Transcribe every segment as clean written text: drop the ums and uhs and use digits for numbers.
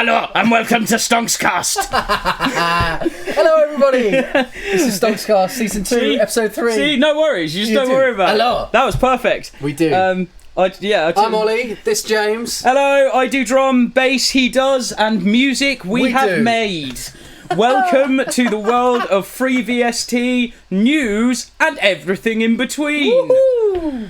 Hello, and welcome to STONXCAST. Hello, everybody. This is STONXCAST Season 2, Episode 3. See, no worries. You just don't worry about Hello. it. That was perfect. We do. I'm Ollie, this James. Hello, I do drum, bass, he does, and music we have do. made. Welcome to the world of free VST, news, and everything in between. Woohoo!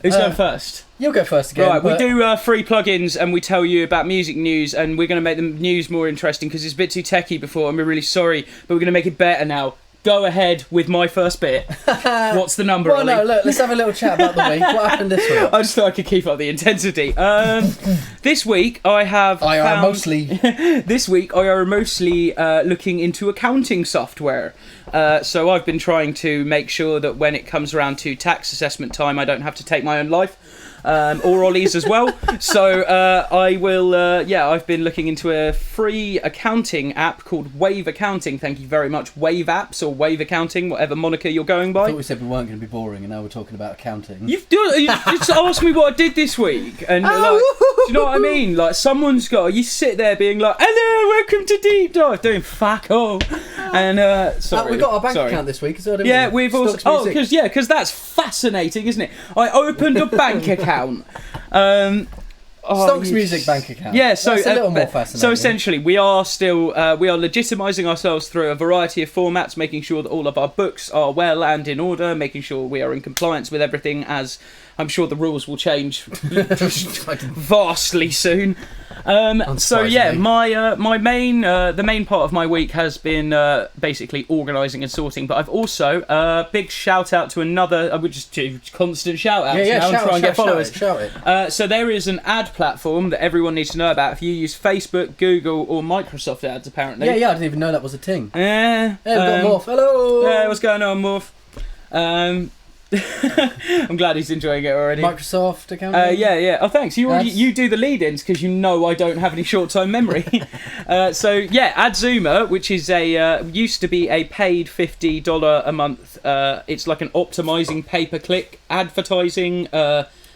Who's going first? You'll go first again. Right, we do free plugins and we tell you about music news, and we're going to make the news more interesting because it's a bit too techie before, and we're really sorry, but we're going to make it better now. Go ahead with my first bit. What's the number, Well, Ollie? no, look, let's have a little chat about the week. What happened this week? I just thought I could keep up the intensity. This week I have This week I are mostly looking into accounting software. So I've been trying to make sure that when it comes around to tax assessment time, I don't have to take my own life. Or Ollie's as well. So I've been looking into a free accounting app called Wave Accounting. Thank you very much, Wave Apps or Wave Accounting, whatever moniker you're going by. I thought we said we weren't going to be boring, and now we're talking about accounting. You just asked me what I did this week, and do you know what I mean? Like, someone's got, you sit there being like, hello, welcome to Deep Dive, doing fuck all. And sorry, we got our bank account this week as well, didn't we? Yeah, we've also Stonx Music. because that's fascinating, isn't it? I opened a bank account. Stonx Music bank account. Yeah, so that's a little more fascinating. So essentially, we are still legitimising ourselves through a variety of formats, making sure that all of our books are well and in order, making sure we are in compliance with everything, as I'm sure the rules will change vastly soon. So yeah, my main the main part of my week has been basically organising and sorting. But I've also big shout out to another. I would just do constant shout outs now and try and get followers. Shout it. So there is an ad platform that everyone needs to know about if you use Facebook, Google, or Microsoft ads. Apparently. Yeah, I didn't even know that was a thing. Yeah. Hey, we've got Morph. Hello. Yeah, what's going on, Morph? I'm glad he's enjoying it already. Microsoft account. Yeah. Oh, thanks. You do the lead-ins because you know I don't have any short-term memory. So yeah, AdZoomer, which is used to be a paid $50 a month. It's like an optimizing pay-per-click advertising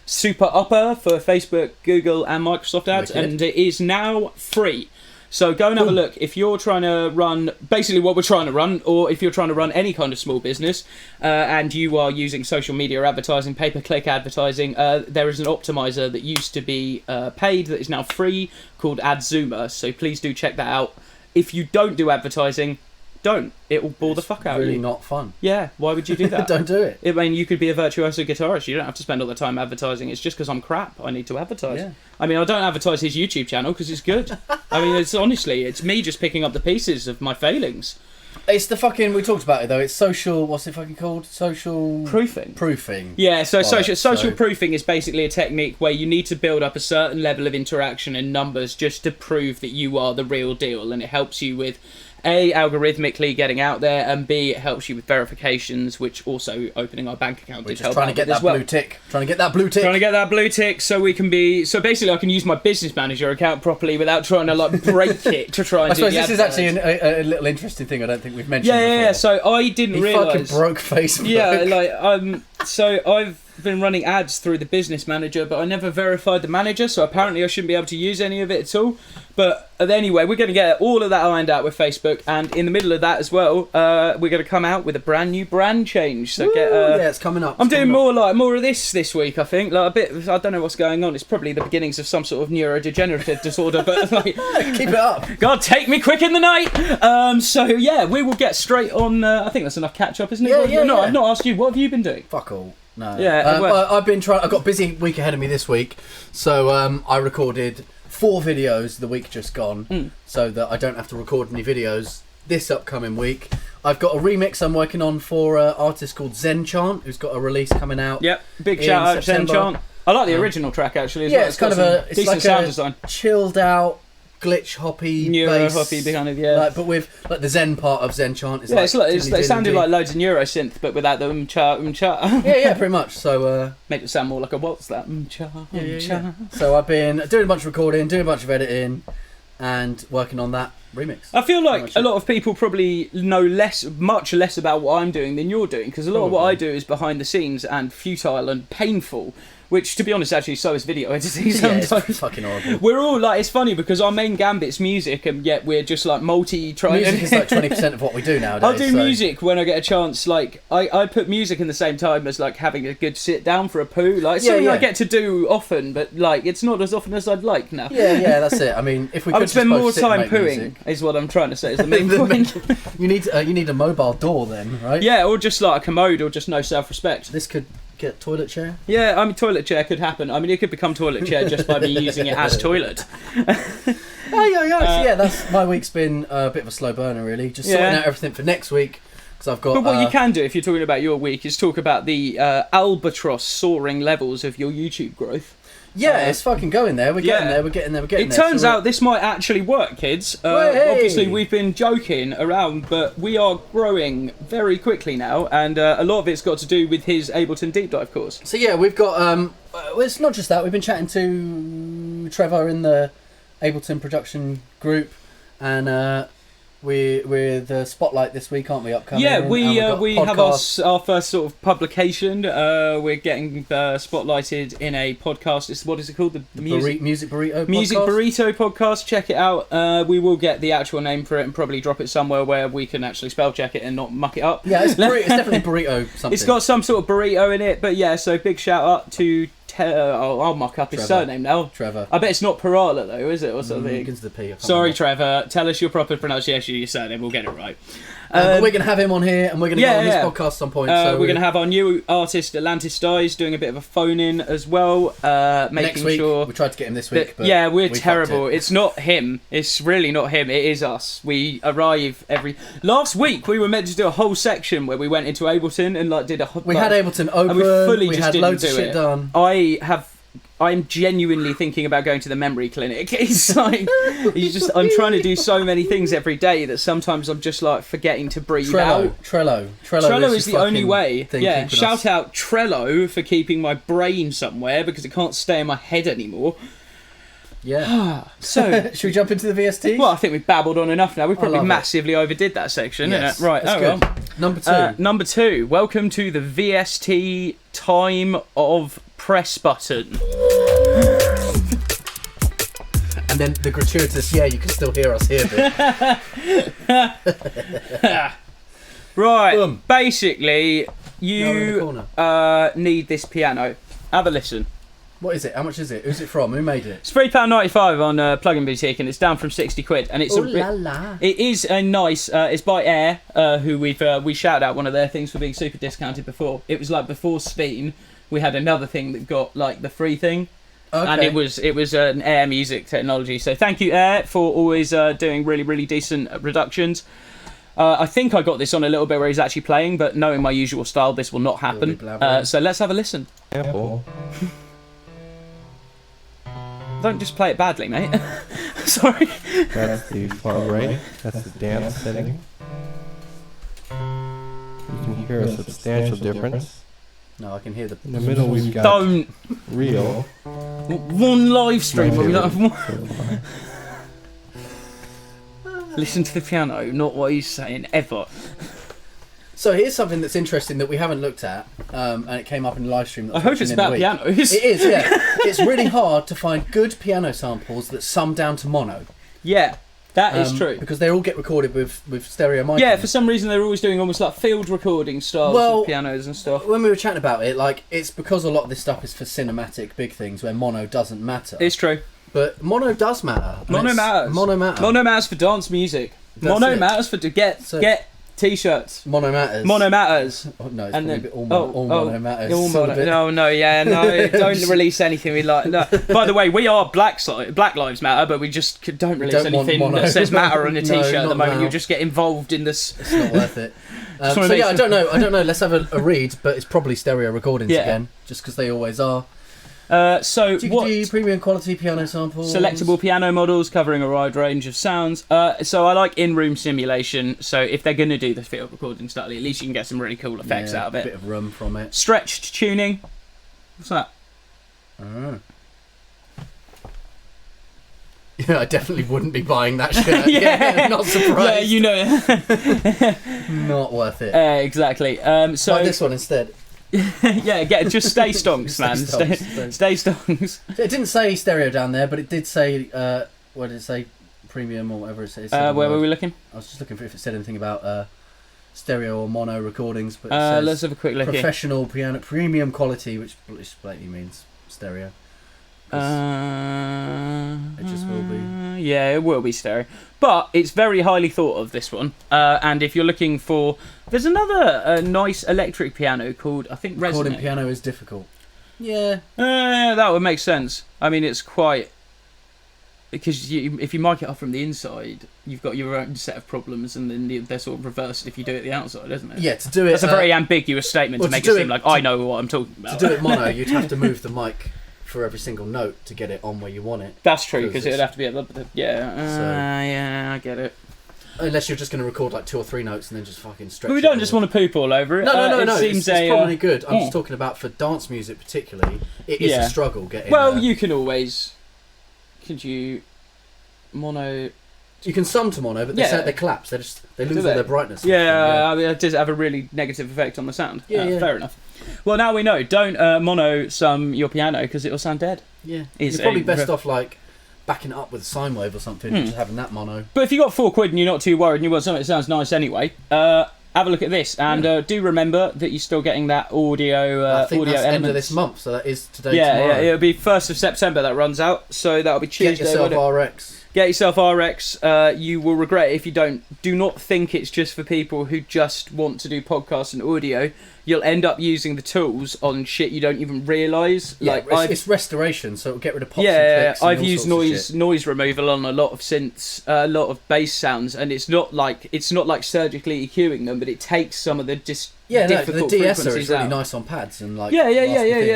super upper for Facebook, Google, and Microsoft ads, and it is now free. So go and have a look. If you're trying to run basically what we're trying to run, or if you're trying to run any kind of small business, and you are using social media advertising, pay-per-click advertising, there is an optimizer that used to be paid that is now free called AdZoomer. So please do check that out. If you don't do advertising, don't. It will bore the fuck out of you. Really not fun. Yeah, why would you do that? Don't do it. I mean, you could be a virtuoso guitarist. You don't have to spend all the time advertising. It's just because I'm crap I need to advertise. Yeah. I mean, I don't advertise his YouTube channel because it's good. I mean, it's me just picking up the pieces of my failings. It's the fucking, we talked about it though, it's social, what's it fucking called? Social... Proofing. Yeah, so social so proofing is basically a technique where you need to build up a certain level of interaction and numbers just to prove that you are the real deal, and it helps you with A, algorithmically getting out there, and B, it helps you with verifications, which also opening our bank account did help trying to get that blue tick. Trying to get that blue tick so we can be... So basically I can use my business manager account properly without trying to like break it to try and do the this is actually a little interesting thing I don't think we've mentioned before. Yeah, so I didn't realise... He fucking broke Facebook. Yeah, so I've been running ads through the business manager, but I never verified the manager, so apparently I shouldn't be able to use any of it at all. But anyway, we're going to get all of that ironed out with Facebook, and in the middle of that as well, we're going to come out with a brand new brand change. So yeah, it's coming up. I'm doing more of this week, I think. Like a bit, I don't know what's going on. It's probably the beginnings of some sort of neurodegenerative disorder, but like, keep it up. God, take me quick in the night. So yeah, we will get straight on. I think that's enough catch up, isn't it? Yeah. I've not asked you. What have you been doing? Fuck all. No. Yeah. I've been trying. I've got a busy week ahead of me this week, so I recorded 4 videos the week just gone, so that I don't have to record any videos this upcoming week. I've got a remix I'm working on for an artist called Zen Chant, who's got a release coming out. Yep. Big shout out Zen Chant. I like the original track actually. Yeah, it's kind of a decent sound design. Chilled out, glitch hoppy, neuro hoppy behind it, yeah. But with like the Zen part of Zen Chant is it sounded like loads of neuro synth, but without the cha. Yeah, pretty much. So made it sound more like a waltz. That cha. So I've been doing a bunch of recording, doing a bunch of editing, and working on that remix. I feel like a lot of people probably know much less about what I'm doing than you're doing, because a lot of what I do is behind the scenes and futile and painful. which, to be honest, actually, so is video editing Yeah, sometimes. it's fucking horrible. We're all like, it's funny because our main gambit's music, and yet we're just like multi-trying. Music is like 20% of what we do nowadays. I'll do music when I get a chance. Like, I put music in the same time as like having a good sit down for a poo. Like, it's something I get to do often, but like it's not as often as I'd like now. Yeah, that's it. I mean, if we I could would spend just more both sit and time make pooing, music. is what I'm trying to say. Is the main point. You need a mobile door then, right? Yeah, or just like a commode, or just no self-respect. This could get toilet chair. Yeah, I mean, toilet chair could happen. I mean, it could become toilet chair just by me using it as toilet. Yeah, that's my week's been a bit of a slow burner, really. Just sorting out everything for next week because I've got. But what you can do if you're talking about your week is talk about the albatross soaring levels of your YouTube growth. Yeah, it's fucking going there. We're getting there. We're getting there. It turns out this might actually work, kids. Obviously, we've been joking around, but we are growing very quickly now, and a lot of it's got to do with his Ableton Deep Dive course. So yeah, we've got. Well, it's not just that. We've been chatting to Trevor in the Ableton production group, and we're the Spotlight this week, aren't we? Upcoming. Yeah, we have our first sort of publication. We're getting spotlighted in a podcast. What is it called? The Music Burrito podcast? Music Burrito podcast. Check it out. We will get the actual name for it and probably drop it somewhere where we can actually spell check it and not muck it up. Yeah, it's definitely burrito something. It's got some sort of burrito in it, but yeah. So big shout out to. I'll muck up his surname now. Trevor. I bet it's not Parala though, is it, or something? Begins with a P. Sorry, Trevor. Tell us your proper pronunciation of your surname. We'll get it right. But we're going to have him on here, and we're going to go on this podcast at some point. So we're going to have our new artist, Atlantis Dies, doing a bit of a phone-in as well. Next week, we tried to get him this week. But yeah, we're terrible. It's not him. It's really not him. It is us. We arrive last week, we were meant to do a whole section where we went into Ableton and like did a... We had Ableton open, and we fully just had didn't loads do of shit it. done. I'm genuinely thinking about going to the memory clinic. It's like I'm trying to do so many things every day that sometimes I'm just like forgetting to breathe out. Trello is the only way. Yeah, shout out Trello for keeping my brain somewhere because it can't stay in my head anymore. Yeah. So should we jump into the VST? Well, I think we've babbled on enough now. We probably massively overdid that section. Yes, right. That's good. Well. Number two. Welcome to the VST time of press button. And then the gratuitous, you can still hear us here bit. Right. Boom. Basically, you need this piano. Have a listen. What is it? How much is it? Who's it from? Who made it? It's £3.95 on Plugin Boutique, and it's down from £60. And it's It is a nice. It's by Air, who we shouted out one of their things for being super discounted before. It was like before Speen, we had another thing that got like the free thing, and it was an Air music technology. So thank you, Air, for always doing really really decent reductions. I think I got this on a little bit where he's actually playing, but knowing my usual style, this will not happen. So let's have a listen. Apple. Don't just play it badly, mate. Sorry. That's the far right. That's the dance setting. You can hear a substantial difference. No, I can hear In the middle, we've got Don't. real. One live stream, but we don't have one. Listen to the piano, not what he's saying ever. So here's something that's interesting that we haven't looked at, and it came up in the live stream. I hope it's about pianos. It is, yeah. It's really hard to find good piano samples that sum down to mono. Yeah, that is true. Because they all get recorded with stereo mics. Yeah, for some reason they're always doing almost like field recording styles of pianos and stuff. When we were chatting about it, like it's because a lot of this stuff is for cinematic big things where mono doesn't matter. It's true. But mono does matter. Mono matters. Mono matters for dance music. Mono matters for get T-shirts. Mono matters. Mono matters. Oh, no, it's probably all mono matters. All mono. Don't release anything we like. No. By the way, we are Black Lives Matter, but we just don't release anything that says matter on a T-shirt at the moment. You'll just get involved in this. It's not worth it. So yeah, I don't know. Let's have a read, but it's probably stereo recordings again, just because they always are. So what premium quality piano samples, selectable piano models covering a wide range of sounds. So I like in-room simulation. So if they're going to do the field recording style, at least you can get some really cool effects out of it. A bit of room from it. Stretched tuning. What's that? Yeah, I definitely wouldn't be buying that shirt. Yeah, not surprised. Yeah, you know it. Not worth it. Exactly. So buy this one instead. Yeah, just stay Stonx, man. Stay Stonx. It didn't say stereo down there, but it did say, what did it say? Premium or whatever it says. Where were we looking? I was just looking for if it said anything about stereo or mono recordings, but it says let's have a quick look. Professional piano, premium quality, which blatantly means stereo. It just will be. Yeah, it will be stereo, but it's very highly thought of, this one. And if you're looking for, there's another nice electric piano called, I think, Resonate. Recording piano is difficult. Yeah. That would make sense. I mean, it's quite. Because if you mic it up from the inside, you've got your own set of problems, and then they're sort of reversed if you do it the outside, isn't it? Yeah, to do it... That's a very ambiguous statement to make it seem like I know what I'm talking about. To do it mono, you'd have to move the mic for every single note to get it on where you want it. That's true, because it'd have to be a little bit... Yeah, I get it. Unless you're just going to record like 2 or 3 notes and then just fucking stretch it. But we don't just want to poop all over it. No. It seems it's probably good. I'm just talking about for dance music particularly. It is a struggle getting... Well, you can always... Could you mono? You can sum to mono, but they collapse. They lose all their brightness. Yeah, I mean, it does have a really negative effect on the sound. Yeah. Fair enough. Well, now we know. Don't mono sum your piano because it'll sound dead. Yeah, you're probably best off like backing it up with a sine wave or something, just having that mono. But if you got £4 and you're not too worried and you want something that sounds nice anyway, have a look at this, and do remember that you're still getting that audio. I think audio that's elements. end of this month, so that is today. Tomorrow. Yeah, it'll be 1st of September that runs out, so that'll be Tuesday. Get yourself RX. Get yourself RX. You will regret it if you don't. Do not think it's just for people who just want to do podcasts and audio. You'll end up using the tools on shit you don't even realise. Yeah, it's restoration, so it'll get rid of pops and clicks. I've used noise removal on a lot of synths, a lot of bass sounds, and it's not like surgically EQing them, but it takes some of the difficult the frequencies de-esser is really out. nice on pads and like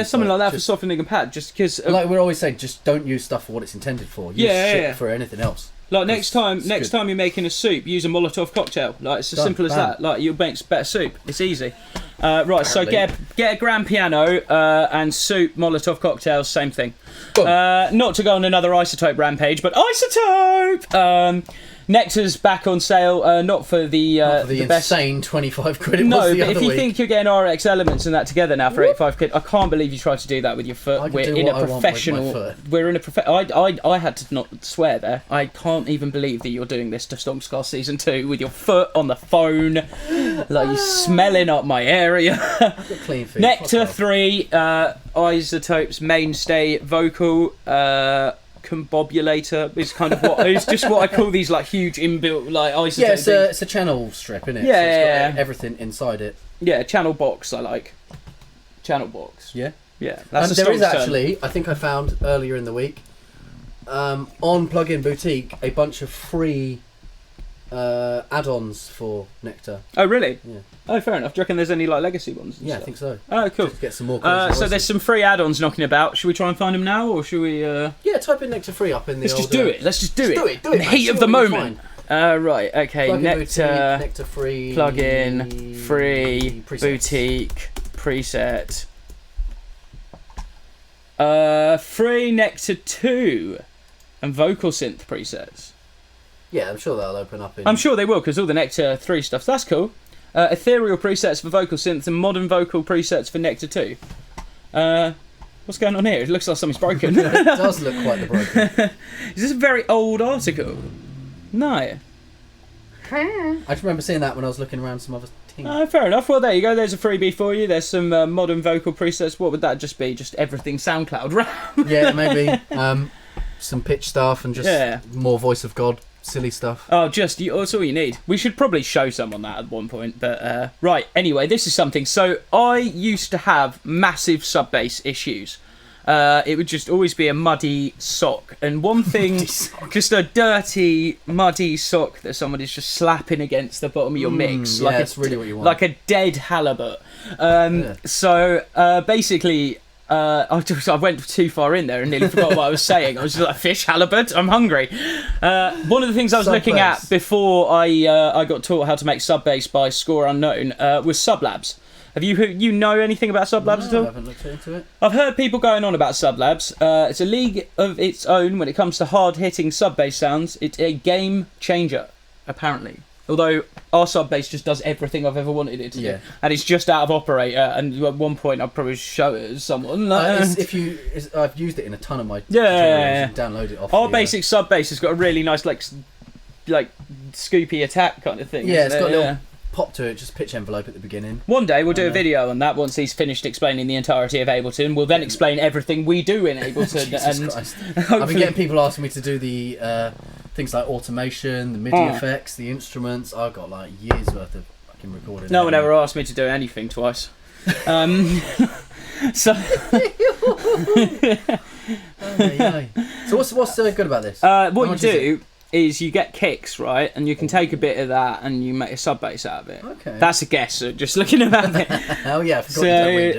something like that for softening a pad, just because like we're always saying, just don't use stuff for what it's intended for. Use shit for anything else. Like next time you're making a soup, use a Molotov cocktail. Like it's as simple as that. Like you'll make better soup. It's easy. Right, apparently. So get a grand piano and soup, Molotov cocktails, same thing. Not to go on another Isotope rampage, but Isotope. Nectar's back on sale, not for the insane best... £25 it no, was the but other if you week. think you're getting RX Elements and that together now for £85, I can't believe you tried to do that with your foot. We're in a professional. We're in a I had to not swear there. I can't even believe that you're doing this to STONXCAST Season 2 with your foot on the phone, like you're smelling up my area. Clean feet. Nectar 3, Isotope's mainstay vocal. Combobulator is kind of it's just what I call these like huge inbuilt like Isotope. Yeah, it's a channel strip, isn't it? Yeah, so it's got everything inside it. Yeah, channel box. I like channel box. Yeah. That's there is actually, I think I found earlier in the week, on Plugin Boutique, a bunch of free add-ons for Nectar. Oh really? Yeah. Oh, fair enough. Do you reckon there's any like legacy ones? Yeah, stuff? I think so. Oh, cool. Just get some more. So there's some free add-ons knocking about. Should we try and find them now, or should we? Yeah, type in Nectar free up in the. Let's just do it. Let's just do it. Do it. In the heat of the moment. Right. Okay. Nectar free. Plugin free. Boutique preset. Free Nectar 2 and vocal synth presets. Yeah, I'm sure that'll open up. I'm sure they will, because all the Nectar 3 stuff. That's cool. Ethereal presets for vocal synths and modern vocal presets for Nectar 2. What's going on here? It looks like something's broken. It does look quite the broken. Is this a very old article? No. I just remember seeing that when I was looking around some other things. Fair enough. Well, there you go. There's a freebie for you. There's some modern vocal presets. What would that just be? Just everything SoundCloud RAM? Yeah, maybe. Some pitch stuff and just more voice of God. Silly stuff. That's all you need. We should probably show someone that at one point, but right. Anyway, this is something. So I used to have massive sub bass issues. It would just always be a muddy sock, and one thing, just a dirty, muddy sock that someone is just slapping against the bottom of your mix, like that's really what you want, like a dead halibut. So basically. I went too far in there and nearly forgot what I was saying. I was just like, fish, halibut, I'm hungry. One of the things I was looking at before I got taught how to make sub bass by Score Unknown was Sublabs. Have you know anything about Sublabs at all? I haven't looked into it. I've heard people going on about Sublabs. It's a league of its own when it comes to hard-hitting sub bass sounds. It's a game changer, apparently. Although our sub bass just does everything I've ever wanted it to do, and it's just out of operator. And at one point, I'll probably show it to someone. I've used it in a ton of my tutorials and download it off. Our basic sub bass has got a really nice like scoopy attack kind of thing. Yeah, it's got a little pop to it, just pitch envelope at the beginning. One day we'll do a video on that once he's finished explaining the entirety of Ableton. We'll then explain everything we do in Ableton. Jesus Christ. I've been getting people asking me to do the things like automation, the MIDI effects, the instruments. I've got like years worth of fucking recording. No one ever asked me to do anything twice. So what's good about this? What you do is you get kicks, right, and you can take a bit of that and you make a sub bass out of it. Okay. That's a guess, just looking around it. Oh yeah, I forgot you don't read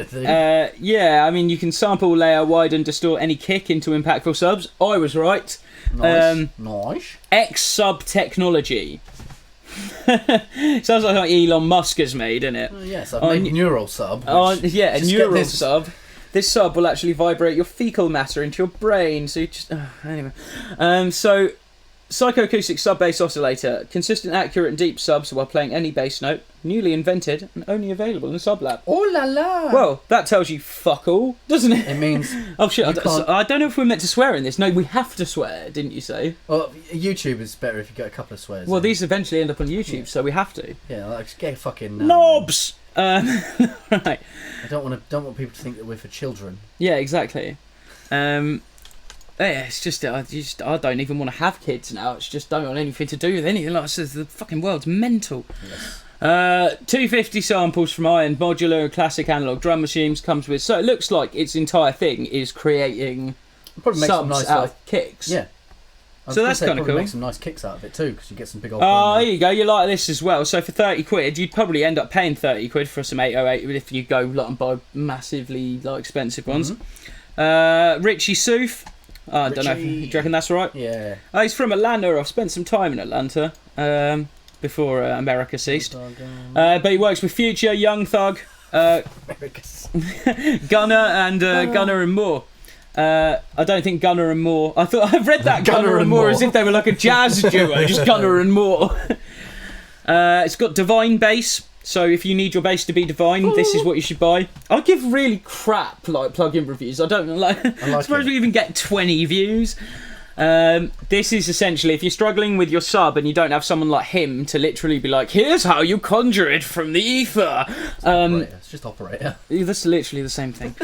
it. I mean, you can sample, layer, widen, distort any kick into impactful subs. I was right. Nice. X sub technology. Sounds like Elon Musk has made, isn't it? Yes, I've made neural sub. A neural sub. This sub will actually vibrate your fecal matter into your brain. So you just anyway. So psychoacoustic sub bass oscillator, consistent, accurate, and deep subs while playing any bass note. Newly invented and only available in Sublab. Oh la la! Well, that tells you fuck all, doesn't it? It means oh shit! I don't know if we're meant to swear in this. No, we have to swear, didn't you say? Well, YouTube is better if you get a couple of swears. Well, these eventually end up on YouTube, so we have to. Yeah, like just get fucking knobs. Right. I don't want people to think that we're for children. Yeah, exactly. Yeah, it's just I don't even want to have kids now. It's just don't want anything to do with anything. Like I said, the fucking world's mental. Yes. 250 samples from iron modular classic analog drum machines comes with. So it looks like its entire thing is creating subs out of kicks. Yeah. So that's kind of cool. Make some nice kicks out of it too, because you get some big old. Oh, there you go. You like this as well. So for 30 quid, you'd probably end up paying 30 quid for some 808 if you go and buy massively expensive ones. Richie Soof. I don't know. Do you reckon that's right? Yeah. He's from Atlanta. I've spent some time in Atlanta before America ceased. But he works with Future, Young Thug, Gunner, and Gunner and Moore. I don't think Gunner and Moore. I've read that Gunner and Moore as if they were like a jazz duo, just Gunner and Moore. It's got divine bass. So if you need your bass to be divine, this is what you should buy. I give really crap plug-in reviews. I don't I suppose we even get 20 views. This is essentially if you're struggling with your sub and you don't have someone like him to literally be like, here's how you conjure it from the ether. It's just operator. That's literally the same thing.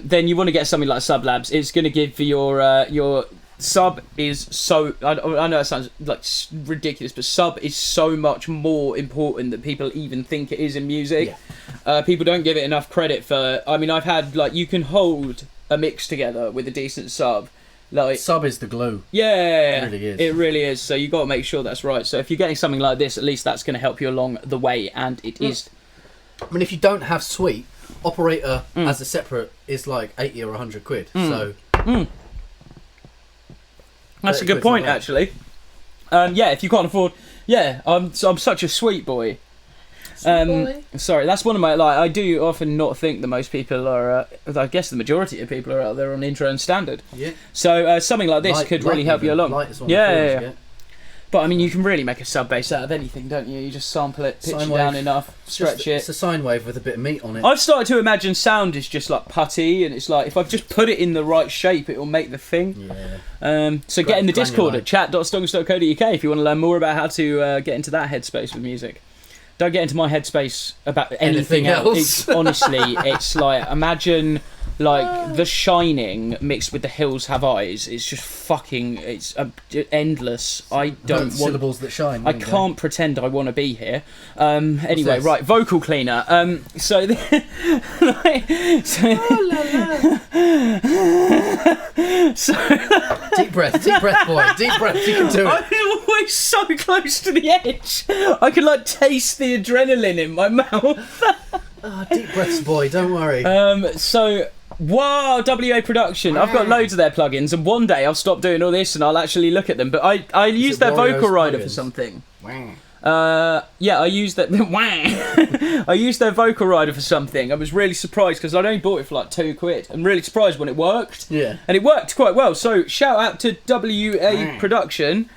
Then you want to get something like Sublabs. It's going to give your sub is so. I know it sounds like ridiculous, but sub is so much more important than people even think it is in music. Yeah. People don't give it enough credit for. I mean, I've had you can hold a mix together with a decent sub. Sub is the glue. Yeah, it really is. It really is. So you got to make sure that's right. So if you're getting something like this, at least that's going to help you along the way, and it is. I mean, if you don't have Suite, operator as a separate is like 80 or 100 quid. So. That's a good point, actually. If you can't afford, I'm such a sweet boy. Sorry, that's one of my I do often not think that most people are. I guess the majority of people are out there on intro and standard. Yeah. So something like this could really help you along. Yeah. But I mean, you can really make a sub bass out of anything, don't you? You just sample it, pitch it down enough, stretch it. It's a sine wave with a bit of meat on it. I've started to imagine sound is just like putty, and it's like if I've just put it in the right shape, it will make the thing. Yeah. So get in the Discord at chat.stonx.co.uk if you want to learn more about how to get into that headspace with music. Don't get into my headspace about anything else. It's, honestly, it's like imagine The Shining mixed with The Hills Have Eyes. It's just fucking. It's endless. I don't want syllables that shine. I can't pretend I want to be here. Anyway, right, vocal cleaner. So deep breath, boy. Deep breath. You can do it. I'm always so close to the edge. I can taste the adrenaline in my mouth. Deep breaths, boy. Don't worry. Wow, WA Production. I've got loads of their plugins, and one day I'll stop doing all this and I'll actually look at them. But I use their vocal rider for something. I used that. I used their vocal rider for something. I was really surprised because I'd only bought it for £2. I'm really surprised when it worked. Yeah. And it worked quite well. So shout out to WA Production.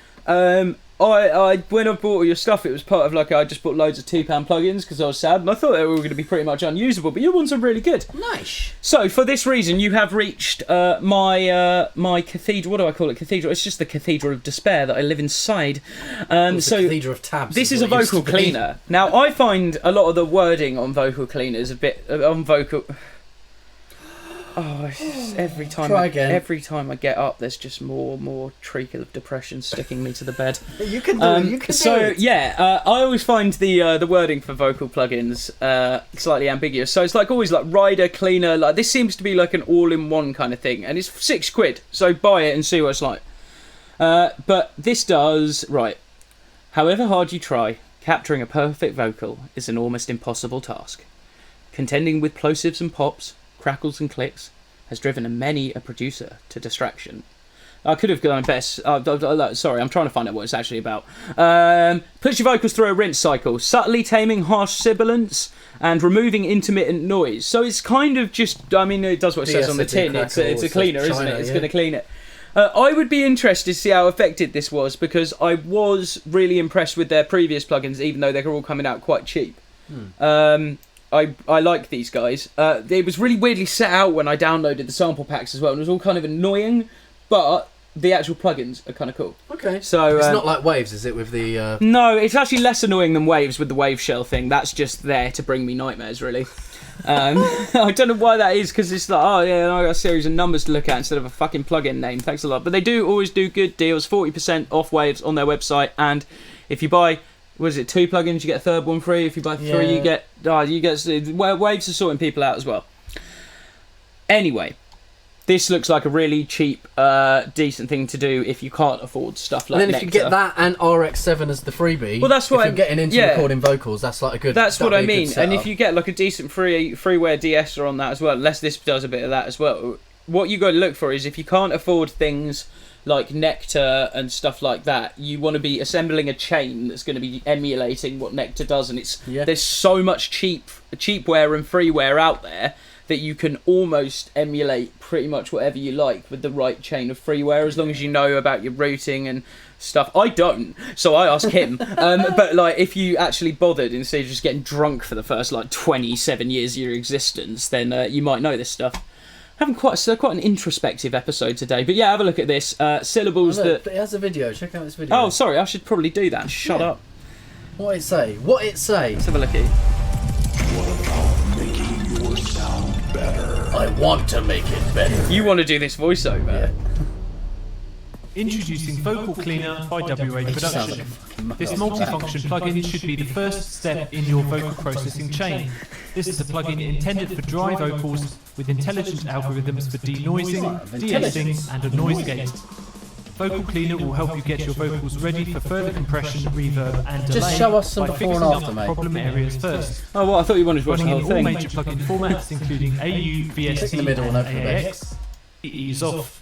I when I bought all your stuff, it was part of like I just bought loads of £2 plugins because I was sad, and I thought they were going to be pretty much unusable. But your ones are really good. Nice. So for this reason, you have reached my cathedral. What do I call it? Cathedral. It's just the cathedral of despair that I live inside. So cathedral of tabs. this is a vocal cleaner. Now I find a lot of the wording on vocal cleaners a bit on vocal. Oh, it's just every time I get up, there's just more treacle of depression sticking me to the bed. You can do it. You can do it. Yeah, I always find the wording for vocal plugins slightly ambiguous. So it's like always like rider, cleaner. Like this seems to be like an all-in-one kind of thing, and it's £6. So buy it and see what it's like. But this does right. However hard you try, capturing a perfect vocal is an almost impossible task. Contending with plosives and pops, crackles and clicks has driven many a producer to distraction. I could have gone best. Sorry, I'm trying to find out what it's actually about. Puts your vocals through a rinse cycle, subtly taming harsh sibilance and removing intermittent noise. So it's kind of just, I mean, it does what it says on the tin. It's a cleaner, isn't it? It's going to clean it. I would be interested to see how effective this was because I was really impressed with their previous plugins, even though they're all coming out quite cheap. I like these guys. It was really weirdly set out when I downloaded the sample packs as well, and it was all kind of annoying, but the actual plugins are kind of cool. Okay. So it's not like Waves, is it? With the no, it's actually less annoying than Waves with the Wave Shell thing. That's just there to bring me nightmares, really. I don't know why that is, because it's like, oh yeah, I got a series of numbers to look at instead of a fucking plugin name. Thanks a lot. But they do always do good deals, 40% off Waves on their website, and if you buy. Was it 2 plugins? You get a third one free. If you buy 3, you get. Waves are sorting people out as well. Anyway, this looks like a really cheap, decent thing to do if you can't afford stuff like. And then Nectar. if you get that and RX7 as the freebie, well, that's what if you're getting into recording vocals. That's like a good. That's what I mean. And if setup. you get like a decent freeware de-esser on that as well, unless this does a bit of that as well. What you got to look for is if you can't afford things like Nectar and stuff like that, you want to be assembling a chain that's going to be emulating what Nectar does, and there's so much cheapware and freeware out there that you can almost emulate pretty much whatever you like with the right chain of freeware, as long as you know about your routing and stuff. I don't, so I ask him. But like, if you actually bothered instead of just getting drunk for the first like 27 years of your existence, then you might know this stuff. Having quite an introspective episode today, but yeah, have a look at this. Syllables that. It has a video. Check out this video. Oh, sorry, I should probably do that. Shut up. What it say? What it say? Let's have a look at it. What about making your sound better? I want to make it better. You want to do this voiceover? Yeah. Introducing Vocal Cleaner by WA Production. This multifunction plugin should be the first step in your vocal processing chain. This is a plugin intended for dry vocals with intelligent algorithms for denoising, de-essing and a noise gate. Vocal Cleaner will help you get your vocals ready for further compression, reverb and delay. Just show us some by before and fixing after, up mate. problem areas first. Oh, well, I thought you wanted to watch the Running whole in all thing. major plugin formats including AU, VST middle and and open the bass. AX. Ease off.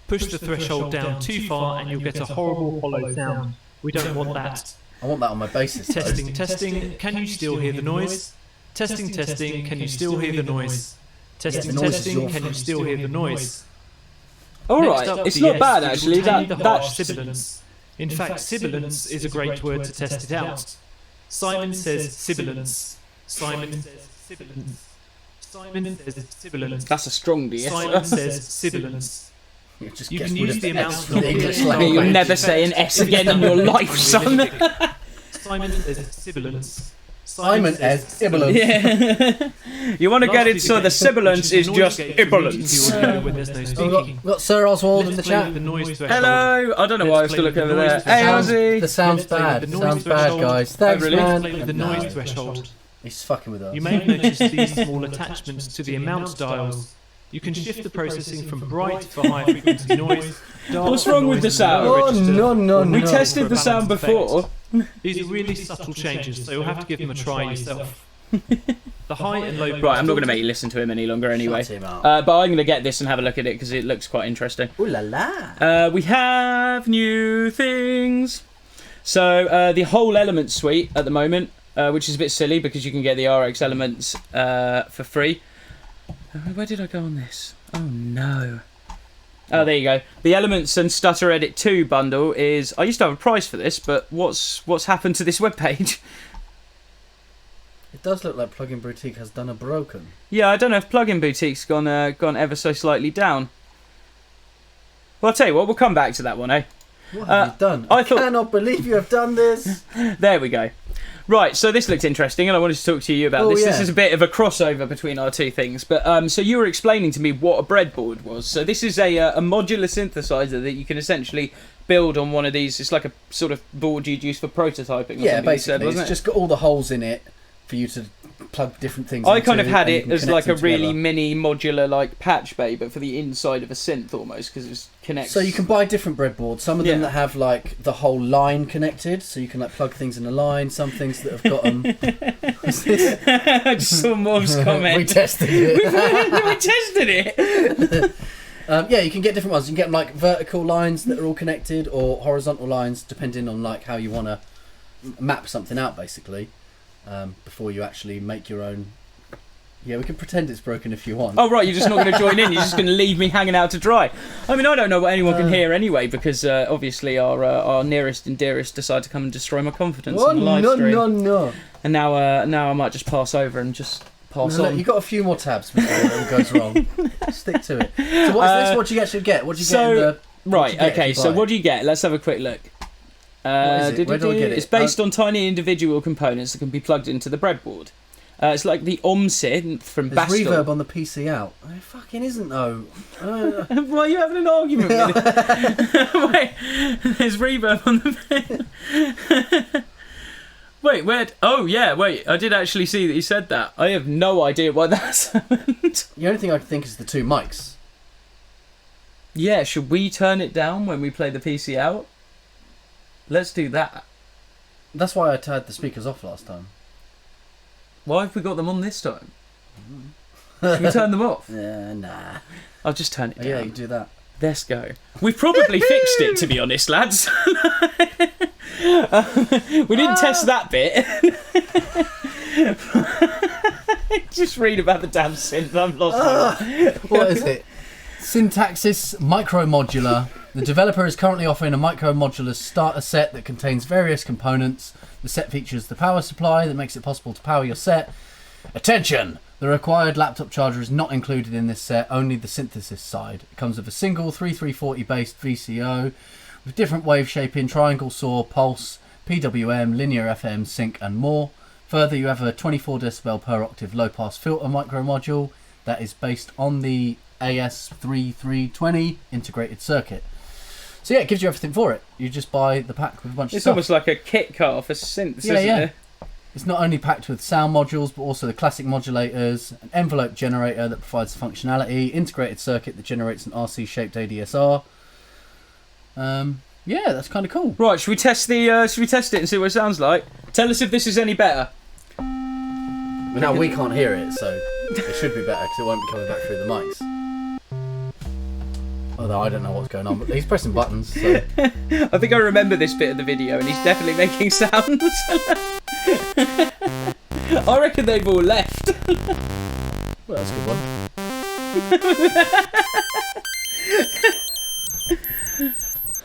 Push the threshold down too far and you'll get a horrible hollow sound. We don't want that. I want that on my basis. Testing, testing, can you still hear the noise? Testing, testing, can you still hear the noise? Testing, testing, can you still hear the noise? Alright, it's not bad actually. The harsh sibilance. In fact, sibilance is a great word to test it out. Simon says sibilance. Simon says sibilance. Simon says sibilance. That's a strong DS. Simon says sibilance. You can use the amount of English You'll never say an S again in your life, son. Simon says sibilance. Simon as sibilance. Yeah. You want to get it so the sibilance is just sibilance. We've got Sir Oswald in the chat. Hello. I don't know why I have to look over there. Hey, Ozzy. The sound's bad. Sounds bad, guys. Thanks, really? man. The noise threshold. He's fucking with us. You may have noticed these small attachments to the amount dials. You can shift the processing from bright for high frequency noise. What's wrong with the sound? Oh, no. We tested the sound before. These are really subtle changes, so you'll have to give them a try yourself. The high and low. Right, I'm not going to make you listen to him any longer anyway. Shut him up. But I'm going to get this and have a look at it because it looks quite interesting. Ooh la la. We have new things. So the whole Elements suite at the moment, which is a bit silly because you can get the RX Elements for free. Where did I go on this? Oh no. Oh, there you go. The Elements and Stutter Edit 2 bundle is... I used to have a price for this, but what's happened to this webpage? It does look like Plugin Boutique has done a broken. Yeah, I don't know if Plugin Boutique's gone ever so slightly down. Well, I'll tell you what, we'll come back to that one, eh? What have you done? I cannot believe you have done this. There we go. Right, so this looked interesting, and I wanted to talk to you about this. Yeah. This is a bit of a crossover between our two things. But so you were explaining to me what a breadboard was. So this is a modular synthesizer that you can essentially build on one of these. It's like a sort of board you'd use for prototyping. Yeah, basically, it's just got all the holes in it for you to plug different things I into, kind of had it as like a really together. mini modular like patch bay, but for the inside of a synth almost, because it connects. So you can buy different breadboards. Some of them that have like the whole line connected, so you can like plug things in a line. Some things that have got them. I just saw Morv's comment. We tested it. We tested it. Yeah, you can get different ones. You can get like vertical lines that are all connected, or horizontal lines, depending on like how you want to map something out, basically. Before you actually make your own. Yeah, we can pretend it's broken if you want. Oh right, you're just not going to join in. You're just going to leave me hanging out to dry. I mean, I don't know what anyone can hear anyway, because obviously our nearest and dearest decide to come and destroy my confidence on the live stream. No. And now I might just pass over and just pass on. Look, you've got a few more tabs before it all goes wrong. Stick to it. So what is this? What do you actually get? What do you get in the... Right, okay, so what do you get? Let's have a quick look. What is it? Where do I get it? It's based on tiny individual components that can be plugged into the breadboard. It's like the synth from There's Bastel. reverb on the PC out. It fucking isn't though. Why are you having an argument with it? Wait, there's reverb on the... Wait, where? Oh yeah, wait. I did actually see that you said that. I have no idea why that's happened. The only thing I can think is the two mics. Yeah, should we turn it down when we play the PC out? Let's do that. That's why I turned the speakers off last time. Why have we got them on this time? Should we turn them off? Nah. I'll just turn it down. Yeah, you do that. Let's go. We've probably fixed it, to be honest, lads. We didn't test that bit. Just read about the damn synth. I'm lost. What is it? Syntaxis Micromodular. The developer is currently offering a micromodular starter set that contains various components. The set features the power supply that makes it possible to power your set. Attention! The required laptop charger is not included in this set, only the synthesis side. It comes with a single 3340 based VCO with different wave shaping, triangle saw, pulse, PWM, linear FM, sync and more. Further, you have a 24 decibel per octave low pass filter micro module that is based on the AS3320 integrated circuit. So yeah, it gives you everything for it. You just buy the pack with a bunch of stuff. It's almost like a kit car for synths, isn't it? It's not only packed with sound modules, but also the classic modulators, an envelope generator that provides functionality, integrated circuit that generates an RC-shaped ADSR. Yeah, that's kind of cool. Right, should we test it and see what it sounds like? Tell us if this is any better. Now we can't hear it, so it should be better because it won't be coming back through the mics. Although I don't know what's going on, but he's pressing buttons. So. I think I remember this bit of the video, and he's definitely making sounds. I reckon they've all left. Well, that's a good one.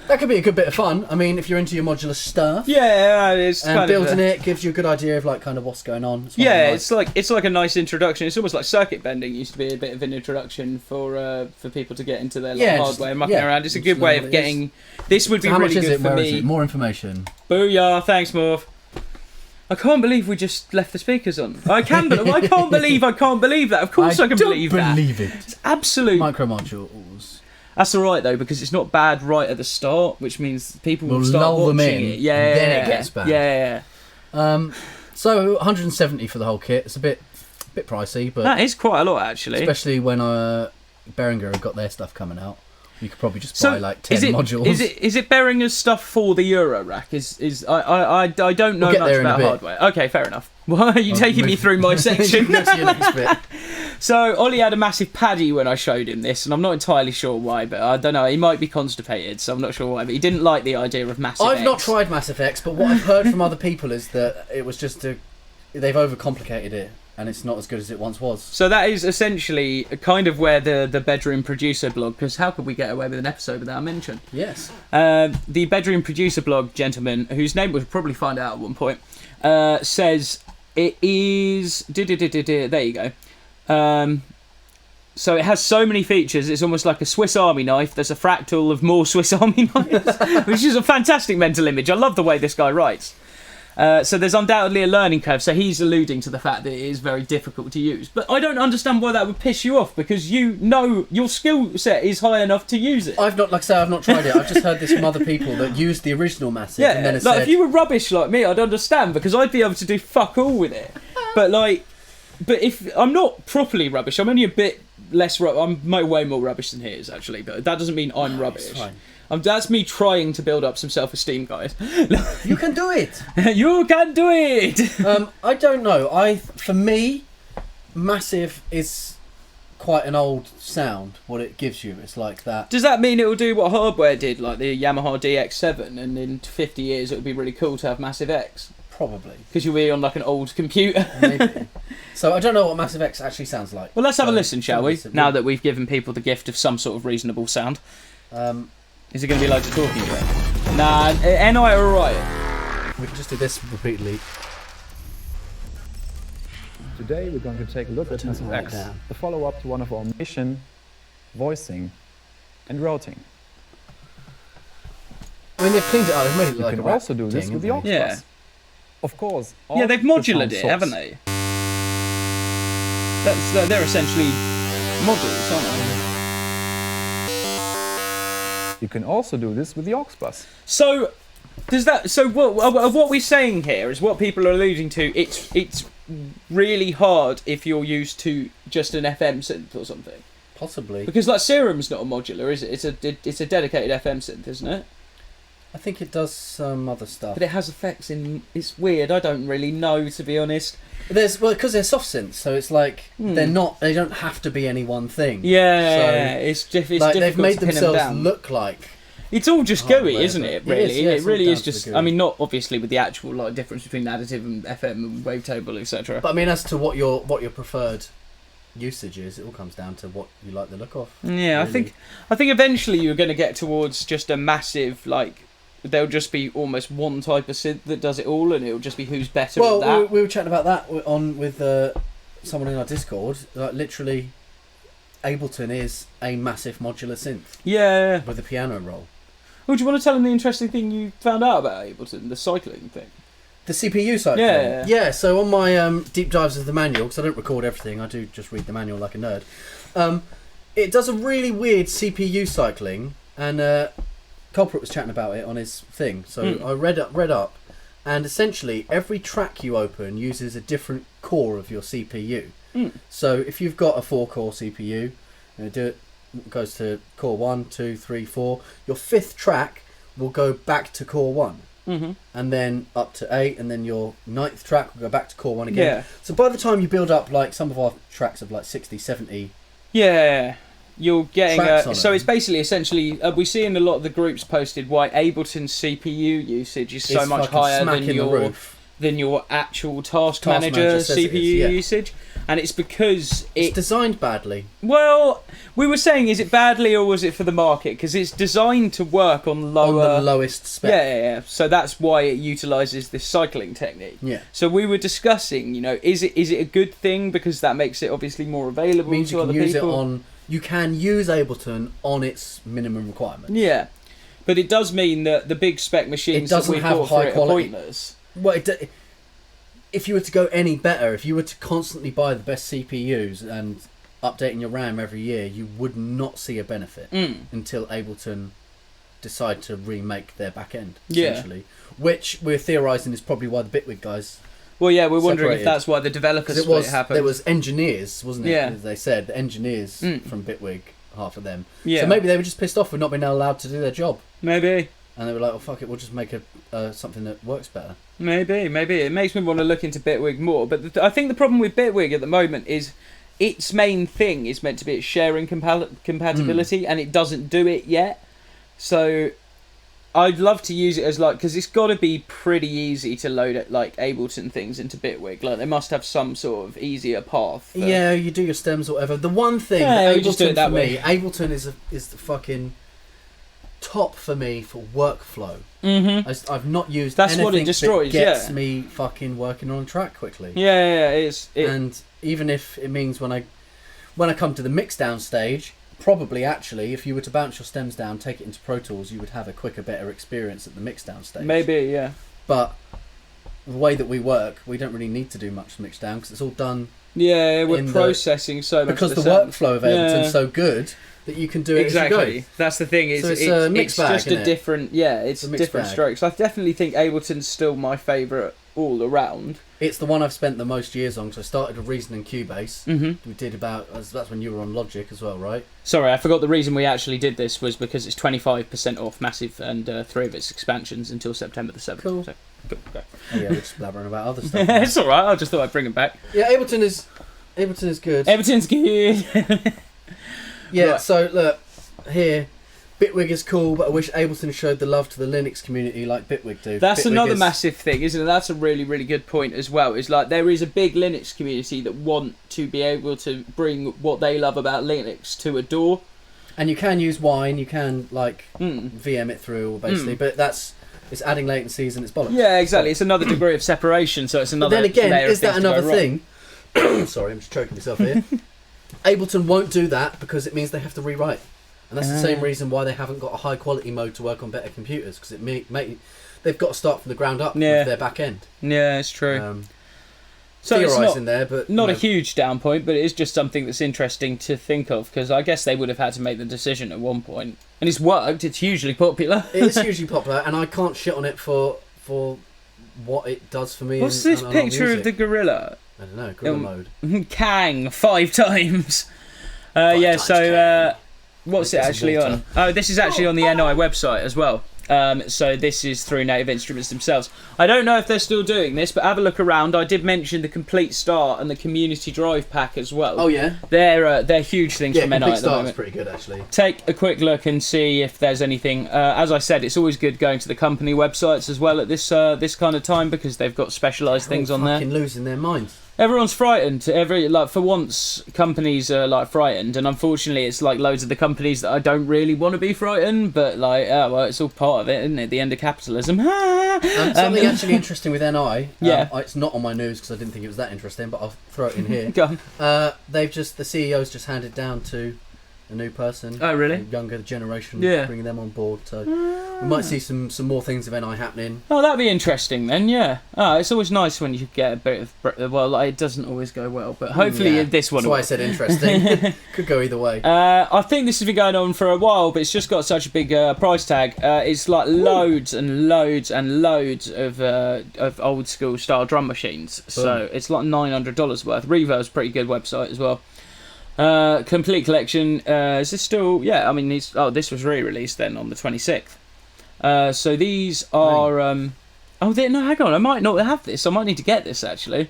That could be a good bit of fun. I mean, if you're into your modular stuff. Yeah, it's and kind building it gives you a good idea of like kind of what's going on. It's like a nice introduction. It's almost like circuit bending used to be a bit of an introduction for people to get into their hardware and mucking around. It's a good way of getting. This would be really good for me. More information. Booyah! Thanks, Morph. I can't believe we just left the speakers on. I can't believe that. Of course I can believe that. Believe it. It's absolute micro modules. That's all right though, because it's not bad right at the start, which means people will start lull watching them in, it. Yeah, then it gets bad. Yeah. So 170 for the whole kit. It's a bit pricey, but that is quite a lot actually. Especially when Behringer have got their stuff coming out. You could probably just buy like 10 modules. Is it Behringer's stuff for the Euro rack? I don't know much about hardware. Okay, fair enough. Why are you taking me through my section? Go to your next bit. So Ollie had a massive paddy when I showed him this, and I'm not entirely sure why, but I don't know. He might be constipated, so I'm not sure why. But he didn't like the idea of Massive X. I've not tried Massive X, but what I've heard from other people is that it was just they've overcomplicated it. and it's not as good as it once was. So that is essentially kind of where the Bedroom Producer blog, because how could we get away with an episode without a mention? Yes. The Bedroom Producer blog gentleman, whose name we'll probably find out at one point, says it is... There you go. So it has so many features, it's almost like a Swiss Army knife. There's a fractal of more Swiss Army knives, which is a fantastic mental image. I love the way this guy writes. So there's undoubtedly a learning curve. So he's alluding to the fact that it is very difficult to use. But I don't understand why that would piss you off, because you know your skill set is high enough to use it. I've not tried it. I've just heard this from other people that used the original Massive. Yeah, and then it like said, if you were rubbish like me, I'd understand, because I'd be able to do fuck all with it. But if I'm not properly rubbish, I'm only a bit less. I'm way more rubbish than he is, actually. But that doesn't mean I'm rubbish. It's fine. That's me trying to build up some self-esteem, guys. You can do it. You can do it. I don't know. For me, Massive is quite an old sound. What it gives you, it's like that. Does that mean it will do what hardware did, like the Yamaha DX7, and in 50 years it would be really cool to have Massive X? Probably. Because you'll be on like an old computer. Maybe. So I don't know what Massive X actually sounds like. Well, let's have a listen, shall we? Listen. Now that we've given people the gift of some sort of reasonable sound. Is it going to be loads of talking about? Nah, NI are alright. We can just do this repeatedly. Today we're going to take a look at Massive X, the follow-up to one of our mission, voicing and routing. I mean, they've cleaned it out. They've made it You like can a also do this with the aux Yeah. bus. Of course. Yeah, they've modulated it, source. haven't they? They're essentially modules, aren't they? You can also do this with the aux bus. So, what we're saying here is what people are alluding to. It's really hard if you're used to just an FM synth or something. Possibly. Because like Serum's not a modular, is it? It's a dedicated FM synth, isn't it? I think it does some other stuff. But it has effects in. It's weird. I don't really know, to be honest. Because they're soft synths, so it's like they're not. They don't have to be any one thing. Yeah, so it's difficult. They've made to pin them themselves down. look like. It's all just gooey, isn't it? Really, it really is down to just. the I gooey. mean, not obviously with the actual like difference between additive and FM and wavetable, etc. But I mean, as to what your preferred usage is, it all comes down to what you like the look of. Yeah, really. I think eventually you're going to get towards just a massive like. There'll just be almost one type of synth that does it all, and it'll just be who's better at that. Well, we were chatting about that with someone in our Discord. Like, literally, Ableton is a massive modular synth. Yeah. With a piano roll. Oh, do you want to tell them the interesting thing you found out about Ableton, the cycling thing? The CPU side. Yeah. Yeah. So on my deep dives of the manual, because I don't record everything, I do just read the manual like a nerd. It does a really weird CPU cycling, and Culprit was chatting about it on his thing. So I read up, and essentially every track you open uses a different core of your CPU. So if you've got a 4-core CPU, it goes to core 1, 2, 3, 4. Your 5th track will go back to core 1, and then up to 8, and then your 9th track will go back to core 1 again. Yeah. So by the time you build up, like some of our tracks of like 60, 70. Yeah. You're getting so it. it's basically essentially we see in a lot of the groups posted why Ableton's CPU usage is so It's much fucking higher smacking than your actual task Manager manager says it CPU is, yeah. usage, and it's because It's designed badly. Well, we were saying, is it badly or was it for the market? Because it's designed to work on lower, On the lowest spec. Yeah. So that's why it utilises this cycling technique. Yeah. So we were discussing, is it a good thing because that makes it obviously more available It means to you can other use people? it on. You can use Ableton on its minimum requirements. Yeah, but it does mean that the big spec machines that we bought for it are pointless. Well, if you were to go any better, if you were to constantly buy the best CPUs and updating your RAM every year, you would not see a benefit until Ableton decide to remake their back end, essentially. Which we're theorising is probably why the Bitwig guys. Well, yeah, we're wondering if separated. that's why the developers split happened. There was engineers, wasn't it? Yeah. As they said, the engineers from Bitwig, half of them. Yeah. So maybe they were just pissed off with not being allowed to do their job. Maybe. And they were like, "Oh fuck it, we'll just make something that works better." Maybe. It makes me want to look into Bitwig more. But I think the problem with Bitwig at the moment is its main thing is meant to be its sharing compatibility, and it doesn't do it yet. So I'd love to use it as like, because it's got to be pretty easy to load it like Ableton things into Bitwig. Like they must have some sort of easier path. Yeah, you do your stems or whatever. The one thing, Yeah, that you just do Ableton it that for way. me, Ableton is the fucking top for me for workflow. Mm-hmm. I've not used That's anything what it destroys, that gets yeah. me fucking working on a track quickly. Yeah, it. And even if it means when I come to the mix down stage, probably actually, if you were to bounce your stems down, take it into Pro Tools, you would have a quicker, better experience at the mix down stage. Maybe, yeah. But the way that we work, we don't really need to do much mix down because it's all done. Yeah, we're in processing so much. Because of the sound. workflow of Ableton's so good that you can do it Exactly. as you go. That's the thing. So it's a it's mixed bag, just isn't a it? different. Yeah, it's a mixed different bag. strokes. I definitely think Ableton's still my favourite all around. It's the one I've spent the most years on. So I started with Reason and Cubase. Mm-hmm. We did that's when you were on Logic as well, right? Sorry, I forgot the reason we actually did this was because it's 25% off Massive and 3 of its expansions until September the 7th. Cool. So, good, okay. Oh, yeah, we're just blabbering about other stuff. now. It's alright, I just thought I'd bring it back. Yeah, Ableton is good. Everything's good. Yeah, Right. so look, here, Bitwig is cool, but I wish Ableton showed the love to the Linux community like Bitwig do. That's Bitwig another is- massive thing, isn't it? That's a really, really good point as well. Is like there is a big Linux community that want to be able to bring what they love about Linux to a DAW. And you can use Wine, you can like VM it through, basically, but it's adding latencies and it's bollocks. Yeah, exactly. It's another degree of separation, so it's But another. then again, layer of is that things to go another wrong. thing? Sorry, I'm just choking myself here. Ableton won't do that because it means they have to rewrite. And that's the same reason why they haven't got a high quality mode to work on better computers, because they've got to start from the ground up Yeah. with their back end. Yeah, it's true. So it's theorising there, but not you a know, huge down point, but it is just something that's interesting to think of, because I guess they would have had to make the decision at one point, and it's worked. It's hugely popular. it is hugely popular, and I can't shit on it for what it does for me. What's in, this on picture music. of the gorilla? I don't know, gorilla mode. Kang 5 times. Yeah. times So Kang. what's it Like, actually there's on? water. Oh, this is actually on the NI website as well. So this is through Native Instruments themselves. I don't know if they're still doing this, but have a look around. I did mention the Complete Start and the Community Drive pack as well. Oh yeah, They're huge things yeah. from NI Complete at the Start's moment. pretty good actually. Take a quick look and see if there's anything. As I said, it's always good going to the company websites as well at this kind of time, because they've got specialised things on there. Fucking losing their minds. Everyone's frightened. For once, companies are like frightened, and unfortunately, it's like loads of the companies that I don't really want to be frightened. But like, well, it's all part of it, isn't it? The end of capitalism. Something actually interesting with NI. Yeah. It's not on my news because I didn't think it was that interesting, but I'll throw it in here. Go on. The CEO's just handed down to a new person. Oh, really? A younger generation. Yeah. Bringing them on board. So we might see some more things of NI happening. Oh, that'd be interesting then. Yeah. It's always nice when you get a bit of. Well, like, it doesn't always go well, but hopefully Yeah. this one. That's why I said interesting. Could go either way. I think this has been going on for a while, but it's just got such a big price tag. It's like loads and loads and loads of old school style drum machines. So it's like $900 worth. Reverb's a pretty good website as well. Complete collection. Is this still? Yeah, I mean, this was re-released then on the 26th. So these are. No, hang on. I might not have this. I might need to get this actually.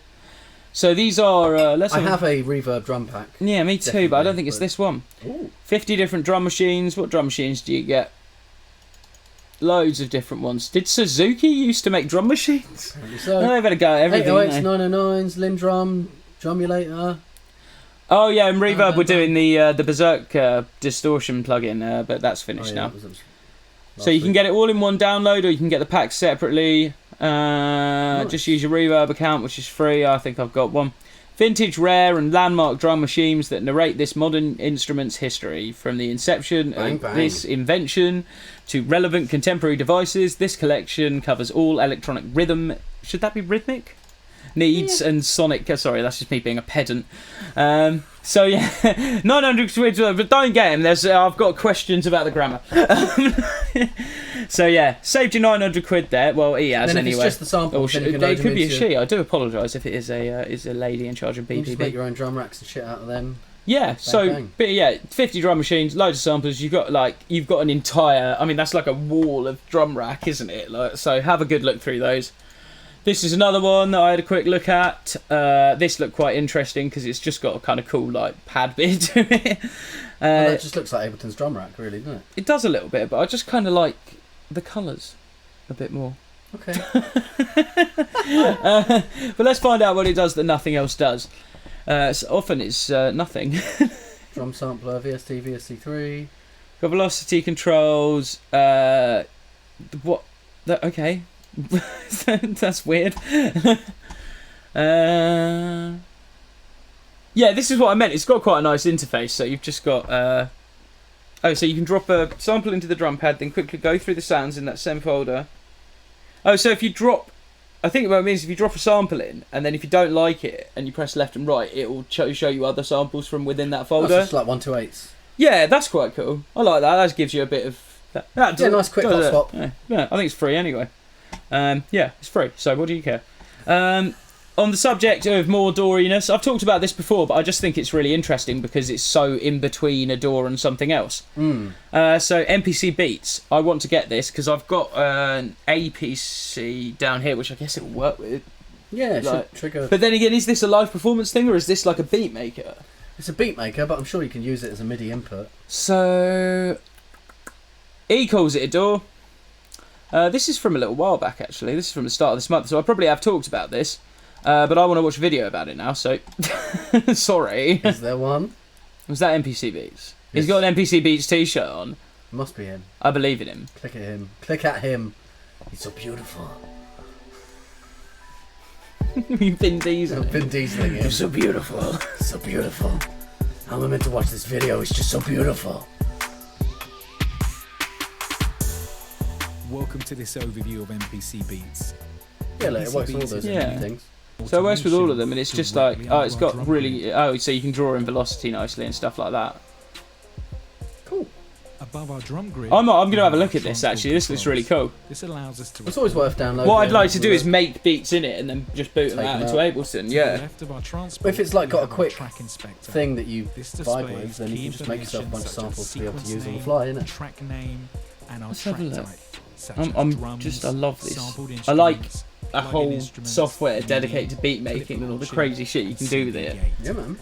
So these are. I have a Reverb drum pack. Yeah, me too, but I don't think it's Definitely, this one. Ooh. 50 different drum machines. What drum machines do you get? Loads of different ones. Did Suzuki used to make drum machines? So, They better go at everything. 808s, didn't they? 909s, Lindrum, Drumulator. Oh yeah, and Reverb were doing the Berserk distortion plugin, but that's finished now. So you can get it all in one download, or you can get the packs separately. Just use your Reverb account, which is free. I think I've got one. Vintage, rare, and landmark drum machines that narrate this modern instrument's history, from the inception of this invention to relevant contemporary devices. This collection covers all electronic rhythm. Should that be rhythmic? Needs and sonic. Sorry, that's just me being a pedant. So yeah, 900 quid, but don't get him. I've got questions about the grammar. So yeah, saved you 900 quid there. Well, he has then if anyway. it's just the sample, Or then it you can load could them be a into- she. I do apologise if it is a lady in charge of You can just make BPB. your own drum racks and shit out of them. Yeah, so bang. but yeah, 50 drum machines, loads of samples. You've got an entire. I mean, that's like a wall of drum rack, isn't it? So have a good look through those. This is another one that I had a quick look at. This looked quite interesting because it's just got a kind of cool pad bit to it. Well, that just looks like Ableton's drum rack, really, doesn't it? It does a little bit, but I just kind of like. the colours a bit more. Okay. But let's find out what it does that nothing else does. So often it's nothing. Drum sampler, VST, VST3. Got velocity controls. Okay. That's weird. Yeah, this is what I meant. It's got quite a nice interface. So you've just got... so you can drop a sample into the drum pad, then quickly go through the sounds in that same folder. Oh, so if you drop... I think what it means, if you drop a sample in, and then if you don't like it, and you press left and right, it will show you other samples from within that folder. That's just like 128s. Yeah, that's quite cool. I like that. That gives you a bit of... Nice quick hot swap. Yeah, I think it's free anyway. Yeah, it's free, so what do you care? On the subject of more dooriness, I've talked about this before, but I just think it's really interesting because it's so in between a door and something else. So MPC Beats, I want to get this because I've got an APC down here, which I guess it will work with. Yeah, it should trigger. But then again, is this a live performance thing or is this like a beat maker? It's a beat maker, but I'm sure you can use it as a MIDI input. So he calls it a door. This is from a little while back, actually. This is from the start of this month, so I probably have talked about this. But I want to watch a video about it now, so... Sorry. Is there one? Was that NPC Beats? Yes. He's got an NPC Beats t-shirt on. Must be him. I believe in him. Click at him. Click at him. He's so beautiful. You've been Diesel. I've been dieseling him. You're so beautiful. So beautiful. How am I meant to watch this video? It's just so beautiful. Welcome to this overview of MPC Beats. Yeah, like, it works on all those Yeah. things. So it works with all of them, and it's just like, oh, it's got really... Oh, so you can draw in velocity nicely and stuff like that. Cool. Above our drum grid, I'm going to have a look at this, actually. This looks really cool. This allows us to It's always worth downloading. What I'd like to do is make beats in it and then just boot them Take out them into out. Ableton, yeah. left of our transport, If it's like got we a have our quick track inspector. thing that you This vibe displays with, then you key can just make yourself a bunch of information samples such to be able as to use on the sequence fly, name, innit? track name, and our Let's track have a look. type. Such I'm as drums, I love this. sampled I like instruments, a plug-in whole instruments, software MIDI, dedicated to beat making and all the crazy shit you can do with it. Yeah, man.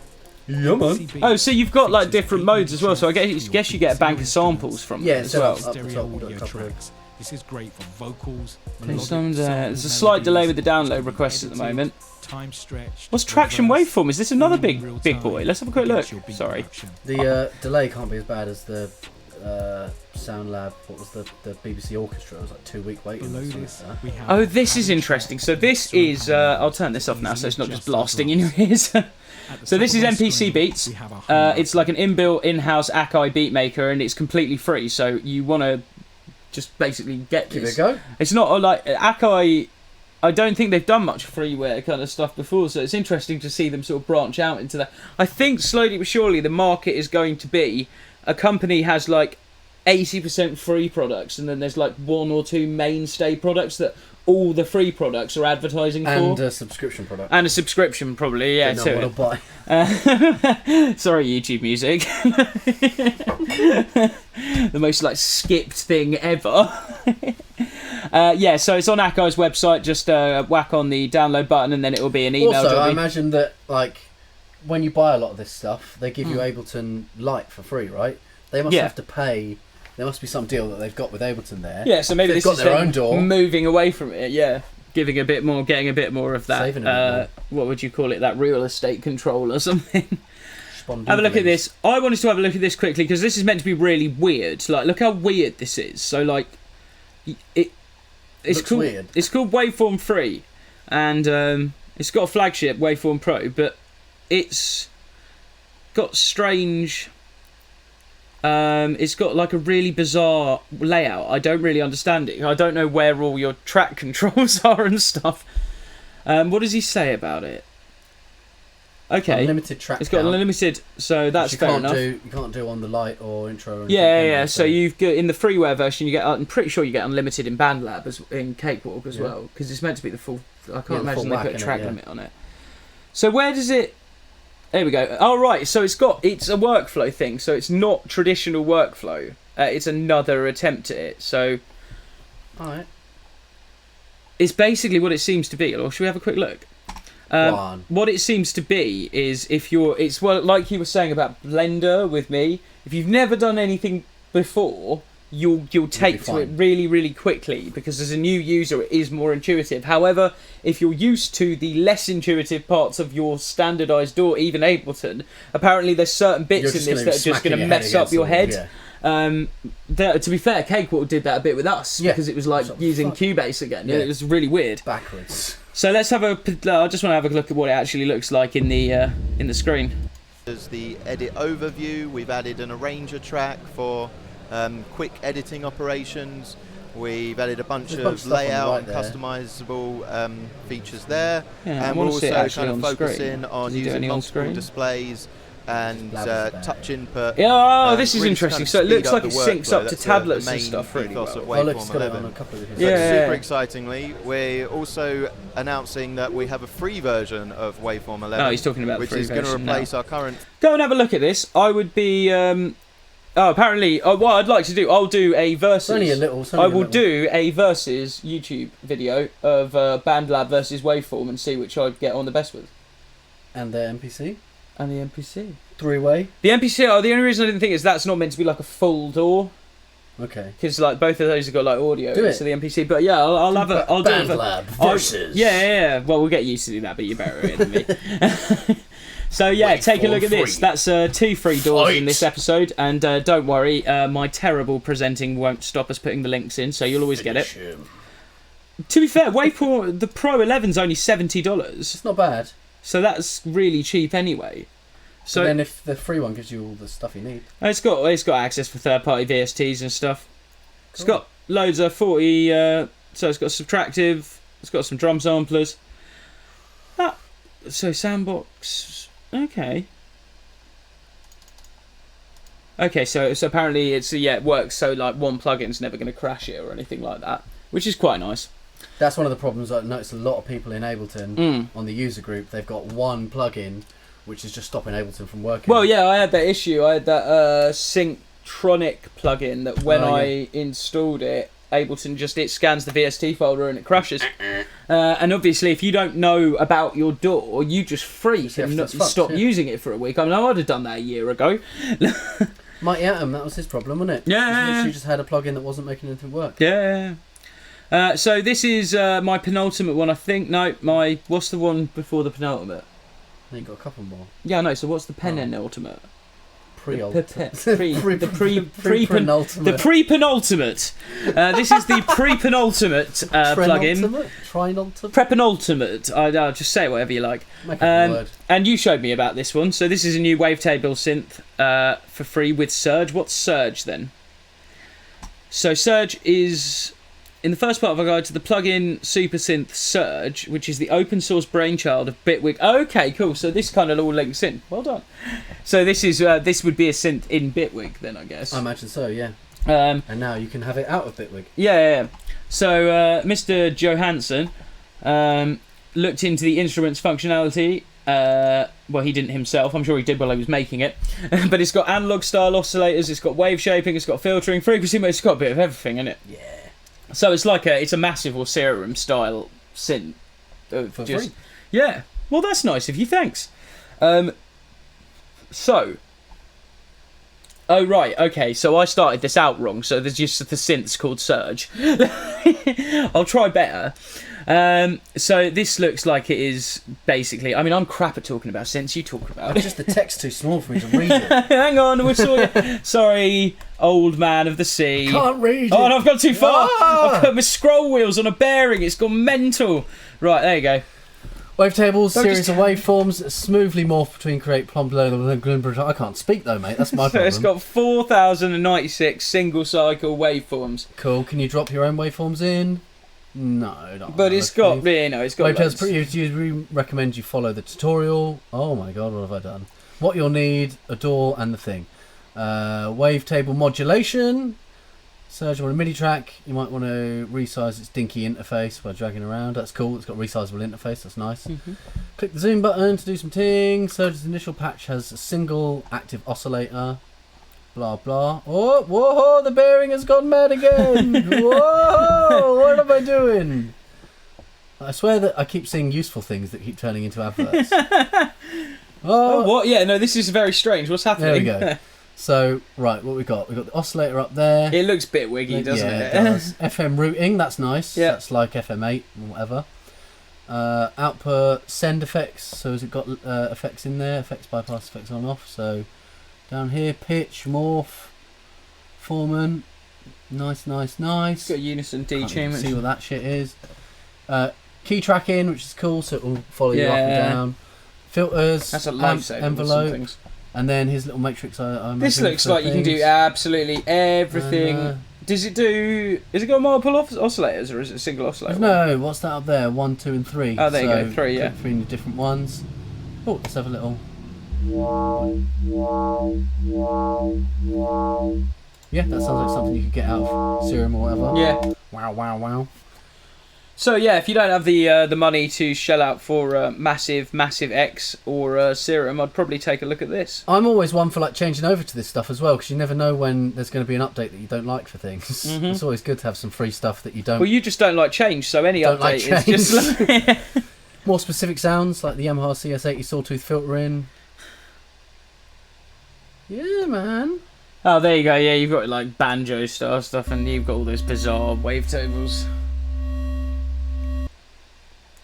Yeah, man. Oh, so you've got like different modes as well. So I guess you get a bank of samples from Yeah, it as so well. up the Stereo top, audio top row. tracks. This is great for vocals. There's melodic a sample slight delay with the melodies, download request at the edited, moment. time stretched, What's traction reversed, waveform? Is this another all in real big time boy? Let's have a quick look. against your beat Sorry. production. The delay can't be as bad as the Sound Lab. What was the BBC Orchestra? It was like 2-week waiting. Below or something this, like that. we have Oh, this is our interesting. So this is... I'll turn this off now so it's not just blasting in your ears. At the So top this of is our MPC screen, Beats. we have our home It's like an inbuilt in-house Akai beat maker and it's completely free. So you want to just basically get Give it this. a go. It's not like Akai. I don't think they've done much freeware kind of stuff before, so it's interesting to see them sort of branch out into that. I think slowly but surely the market is going to be a company has like 80% free products, and then there's like 1 or 2 mainstay products that all the free products are advertising And for. a subscription product. And a subscription, probably, yeah, Didn't know to what it. to buy. Sorry, YouTube Music. The most like skipped thing ever. Yeah, so it's on Akai's website. Just whack on the download button, and then it will be an email. Also, I jobby. imagine that like when you buy a lot of this stuff, they give you Ableton Lite for free, right? They must Yeah. have to pay. There must be some deal that they've got with Ableton there. Yeah, so maybe They've this got is their them own door. moving away from it. Yeah, giving a bit more, getting a bit more of that. Saving a bit What would you call it? That real estate control or something. Spondylines. Have a look at this. I wanted to have a look at this quickly because this is meant to be really weird. Like, look how weird this is. So, like, it's Looks called weird. it's called Waveform 3, and it's got a flagship Waveform Pro, but it's got strange. It's got like a really bizarre layout. I don't really understand it. I don't know where all your track controls are and stuff. What does he say about it? Okay, Unlimited track. it's got count, unlimited, so that's which fair you enough. You can't do on the Lite or intro. Or anything, Yeah, can you? yeah. So you've got in the freeware version, you get. I'm pretty sure you get unlimited in BandLab as in Cakewalk as Yeah. well, because it's meant to be the full. I Yeah, can't the imagine full they whack, put a innit, track yeah. limit on it. So where does it? There we go. Oh right, so it's a workflow thing. So it's not traditional workflow. It's another attempt at it. So All right. it's basically what it seems to be. Or should we have a quick look? Go on. What it seems to be is well, like you were saying about Blender with me. If you've never done anything before, you'll take to it fine. really, really quickly, because as a new user it is more intuitive. However, if you're used to the less intuitive parts of your standardised door, even Ableton, apparently there's certain bits You're in just this gonna that are just smack going to your mess head up your head. against the wall, To be fair, Cakewalk did that a bit with us, Yeah. because it was like So using fuck. Cubase again. Yeah. It was really weird. Backwards. So let's have I just want to have a look at what it actually looks like in the screen. There's the edit overview. We've added an arranger track for quick editing operations. We've added a bunch There's a bunch of of stuff on the layout right and there. customizable features there. Yeah, I And we're wanna see also it actually kind of on screen. focusing on Does he do using any on multiple screen? displays and Blabbers about touch input. Yeah, and this is really interesting. kind of So it speed looks up like the it syncs workflow. up to That's tablets the and main stuff really ethos well. of Oh, look, it's Waveform got it 11. on a couple of different Yeah. So super excitingly, we're also announcing that we have a free version of Waveform 11. Oh, he's talking about the which free is going to version now. replace our current. Go and have a look at this. I would be. Apparently, what I'd like to do, I'll do a versus. It's only a little. I will do a versus YouTube video of BandLab versus Waveform and see which I'd get on the best with. And the MPC. And the MPC. 3-way. The MPC. Oh, the only reason I didn't think is that's not meant to be like a full door, Okay. because like both of those have got like audio. Do it. So the MPC. But yeah, I'll have a. I'll do it. BandLab I'll- versus. Yeah. Well, we'll get used to do that, but you're better at it than me. So yeah, take a look at this. That's 2 free doors in this episode, and don't worry, my terrible presenting won't stop us putting the links in, so you'll always get it. To be fair, Waveform, the Pro 11's only $70, It's not bad. so that's really cheap anyway. So So then, if the free one gives you all the stuff you need, it's got access for third-party VSTs and stuff. It's got loads of 40. So it's got subtractive. It's got some drum samplers. So Soundbox. Okay. Okay, so apparently it works. So like one plugin's never going to crash it or anything like that, which is quite nice. that's one of the problems. I noticed a lot of people in Ableton on the user group. They've got one plugin, which is just stopping Ableton from working. Well, yeah, I had that issue. I had that Synctronic plugin that when I installed it, Ableton it scans the VST folder and it crashes. And obviously, if you don't know about your DAW, you just freeze and that's fucked, stop yeah. using it for a week. I mean, I'd have done that a year ago. Mighty Atom, that was his problem, wasn't it? Yeah. He just had a plugin that wasn't making anything work. Yeah. So this is my penultimate one, I think. No, what's the one before the penultimate? Then you got a couple more. Yeah, no. So what's the penultimate? Pre-penultimate. The pre-penultimate. This is the pre-penultimate plugin. Trinultimate? Prepenultimate. I'll just say whatever you like. Make up a word. And you showed me about this one. So this is a new Wavetable synth for free with Surge. What's Surge then? So Surge is in the first part of our guide to the plugin Super Synth Surge, which is the open source brainchild of Bitwig. Okay, cool. So this kind of all links in. Well done. So this would be a synth in Bitwig then, I guess. I imagine so, yeah. Um, And now you can have it out of Bitwig. yeah. So Mr. Johansson looked into the instrument's functionality. Well, he didn't himself. I'm sure he did while he was making it. But it's got analog style oscillators. It's got wave shaping. It's got filtering, frequency mode. It's got a bit of everything in it. Yeah. So it's like it's a massive or serum style synth. For free. Yeah. Well, that's nice of you. Thanks. So. Oh right. Okay. So I started this out wrong. So there's just the synth's called Surge. I'll try better. So this looks like it is basically. I mean, I'm crap at talking about synths. You talk about it. Just the text too small for me to read it. Hang on, we're sorry, old man of the sea. Can't read Oh, it. no, I've gone too far. Ah! I've put my scroll wheels on a bearing. It's gone mental. Right, there you go. Wavetables, Don't series just- of waveforms that smoothly morph between create plump. I can't speak though, mate. That's my So it's problem. got 4,096 single cycle waveforms, Cool. Can you drop your own waveforms in? No, not but it's got it's got. Wavetails. loads. We recommend you follow the tutorial. Oh my god, what have I done? What you'll need, a DAW and the thing. Wavetable modulation. Surge on a MIDI track. You might want to resize its dinky interface by dragging around. That's cool. It's got a resizable interface. That's nice. Click the zoom button to do some ting. Surge's initial patch has a single active oscillator. Blah blah. Oh, whoa! The bearing has gone mad again. Whoa! What am I doing? I swear that I keep seeing useful things that keep turning into adverts. Oh, what? Yeah, no, this is very strange. What's happening? There we go. So, right, what we got? We've got the oscillator up there. It looks a bit wiggy, doesn't yeah, it? it does. FM routing, that's nice. Yeah. That's like FM8 or whatever. Output, send effects. So has it got effects in there? Effects, bypass, effects on off. So down here, pitch, morph, Foreman. Nice. It's got a unison D tune. See what that shit is. Key tracking, which is cool, so it will follow you up and down. Filters. That's a lifesaver. Envelope. And then his little matrix. This looks like you can do absolutely everything. And, does it do? Is it got multiple oscillators or is it a single oscillator? No, what's that up there? 1, 2, and 3. Oh, there you go, 3. Yeah. 3 different ones. Oh, let's have a little. Yeah, that sounds like something you could get out of Serum or whatever. Yeah. Wow. So yeah, if you don't have the money to shell out for massive X or Serum, I'd probably take a look at this. I'm always one for like changing over to this stuff as well, because you never know when there's going to be an update that you don't like for things. Mm-hmm. It's always good to have some free stuff that you don't. Well, you just don't like change, so any don't update like change. is just like more specific sounds like the Yamaha CS80 Sawtooth filtering. Yeah, man. Oh, there you go. Yeah, you've got like banjo style stuff, and you've got all those bizarre wavetables.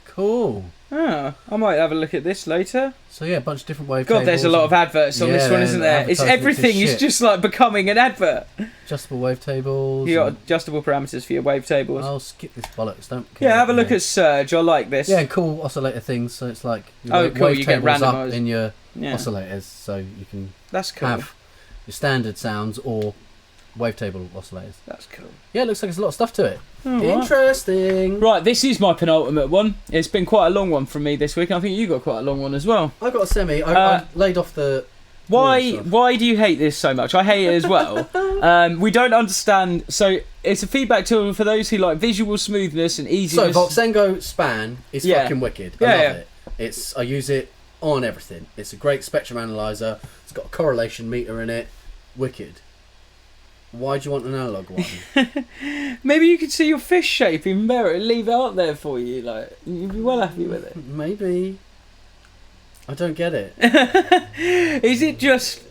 Cool. Oh, I might have a look at this later. So yeah, a bunch of different wavetables. God, there's a lot of adverts on this one, isn't there? It's everything is just like becoming an advert. Adjustable wavetables. You got adjustable parameters for your wavetables. I'll skip this bollocks. Don't care. Yeah, have a look at Surge. I like this. Yeah, cool oscillator things. So it's like cool. You get randomized up in your oscillators, so you can that's cool. have your standard sounds or wavetable oscillators. That's cool. Yeah, it looks like there's a lot of stuff to it. Oh, interesting. Right, this is my penultimate one. It's been quite a long one from me this week, and I think you got quite a long one as well. I got a semi. I laid off the. Why do you hate this so much? I hate it as well. We don't understand. So it's a feedback tool for those who like visual smoothness and easiness. So Voxengo Span is fucking wicked. I love it. I use it on everything. It's a great spectrum analyzer. It's got a correlation meter in it. Wicked. Why do you want an analog one? Maybe you could see your fish shape even better and leave it up there for you. Like you'd be well happy with it. Maybe. I don't get it. Is it just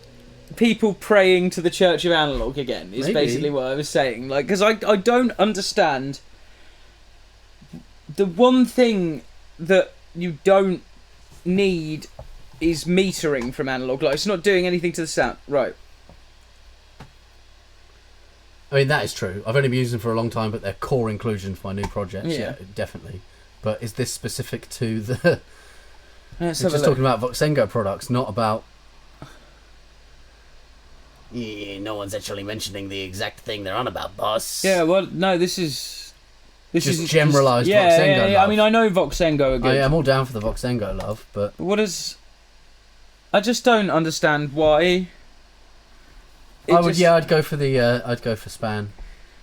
people praying to the Church of Analog again? Is basically what I was saying. Like, because I don't understand. The one thing that you don't need is metering from analog. Like, it's not doing anything to the sound. Right. I mean, that is true. I've only been using them for a long time, but they're core inclusion for my new projects. Yeah, definitely. But is this specific to the... We're just talking about Voxengo products, not about... Yeah, no one's actually mentioning the exact thing they're on about, boss. Yeah, well, no, this is just generalised Voxengo love. I mean, I know Voxengo are good. I'm all down for the Voxengo love, but... What is... I just don't understand why... I'd go for the. I'd go for Span.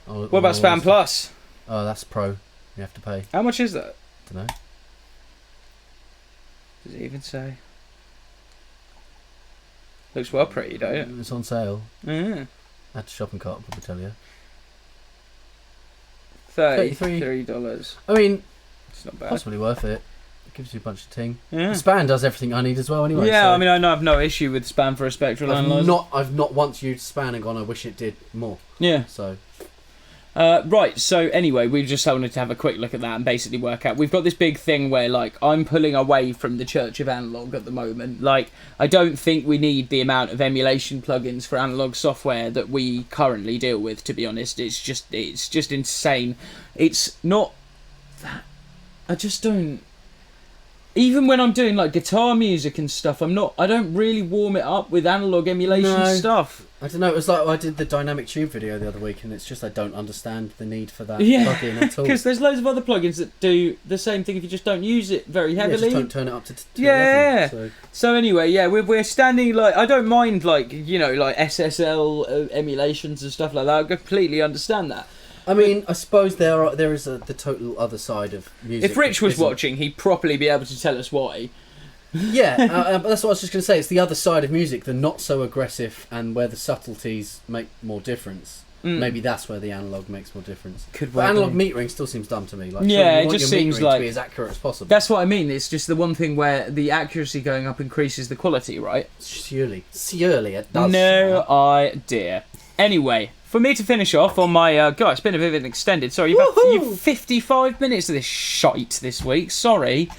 What about Span Plus? Oh, that's Pro. You have to pay. How much is that? Don't know. Does it even say? Looks well pretty, don't it? It's on sale. Mm. At shopping cart, I'll probably tell you. $33. I mean, it's not bad. Possibly worth it. Gives you a bunch of ting. Yeah. Span does everything I need as well anyway. Yeah, so I mean, I have no issue with Span for a spectral analyzer. I've not once used Span and gone, I wish it did more. Yeah. So. Right, so anyway, we just wanted to have a quick look at that and basically work out. We've got this big thing where, like, I'm pulling away from the Church of Analog at the moment. Like, I don't think we need the amount of emulation plugins for analog software that we currently deal with, to be honest. It's just insane. It's not that... I just don't... Even when I'm doing like guitar music and stuff, I don't really warm it up with analog emulation stuff. I don't know. It was like I did the Dynamic Tube video the other week, and it's just I don't understand the need for that plugin at all. Because there's loads of other plugins that do the same thing if you just don't use it very heavily. Yeah, just don't turn it up to 11, So anyway, yeah, we're standing like I don't mind like like SSL emulations and stuff like that. I completely understand that. I mean, I suppose there is the total other side of music. If Rich was watching, he'd probably be able to tell us why. Yeah, but that's what I was just going to say. It's the other side of music, the not so aggressive and where the subtleties make more difference. Maybe that's where the analog makes more difference. Could But well analog be. metering still seems dumb to me. Like, Yeah, surely you it want just your seems metering like- to be as accurate as possible. That's what I mean. It's just the one thing where the accuracy going up increases the quality, right? Surely it does. No idea. Anyway, for me to finish off on my God, it's been a bit of an extended. Sorry, you've 55 minutes of this shite this week. Sorry.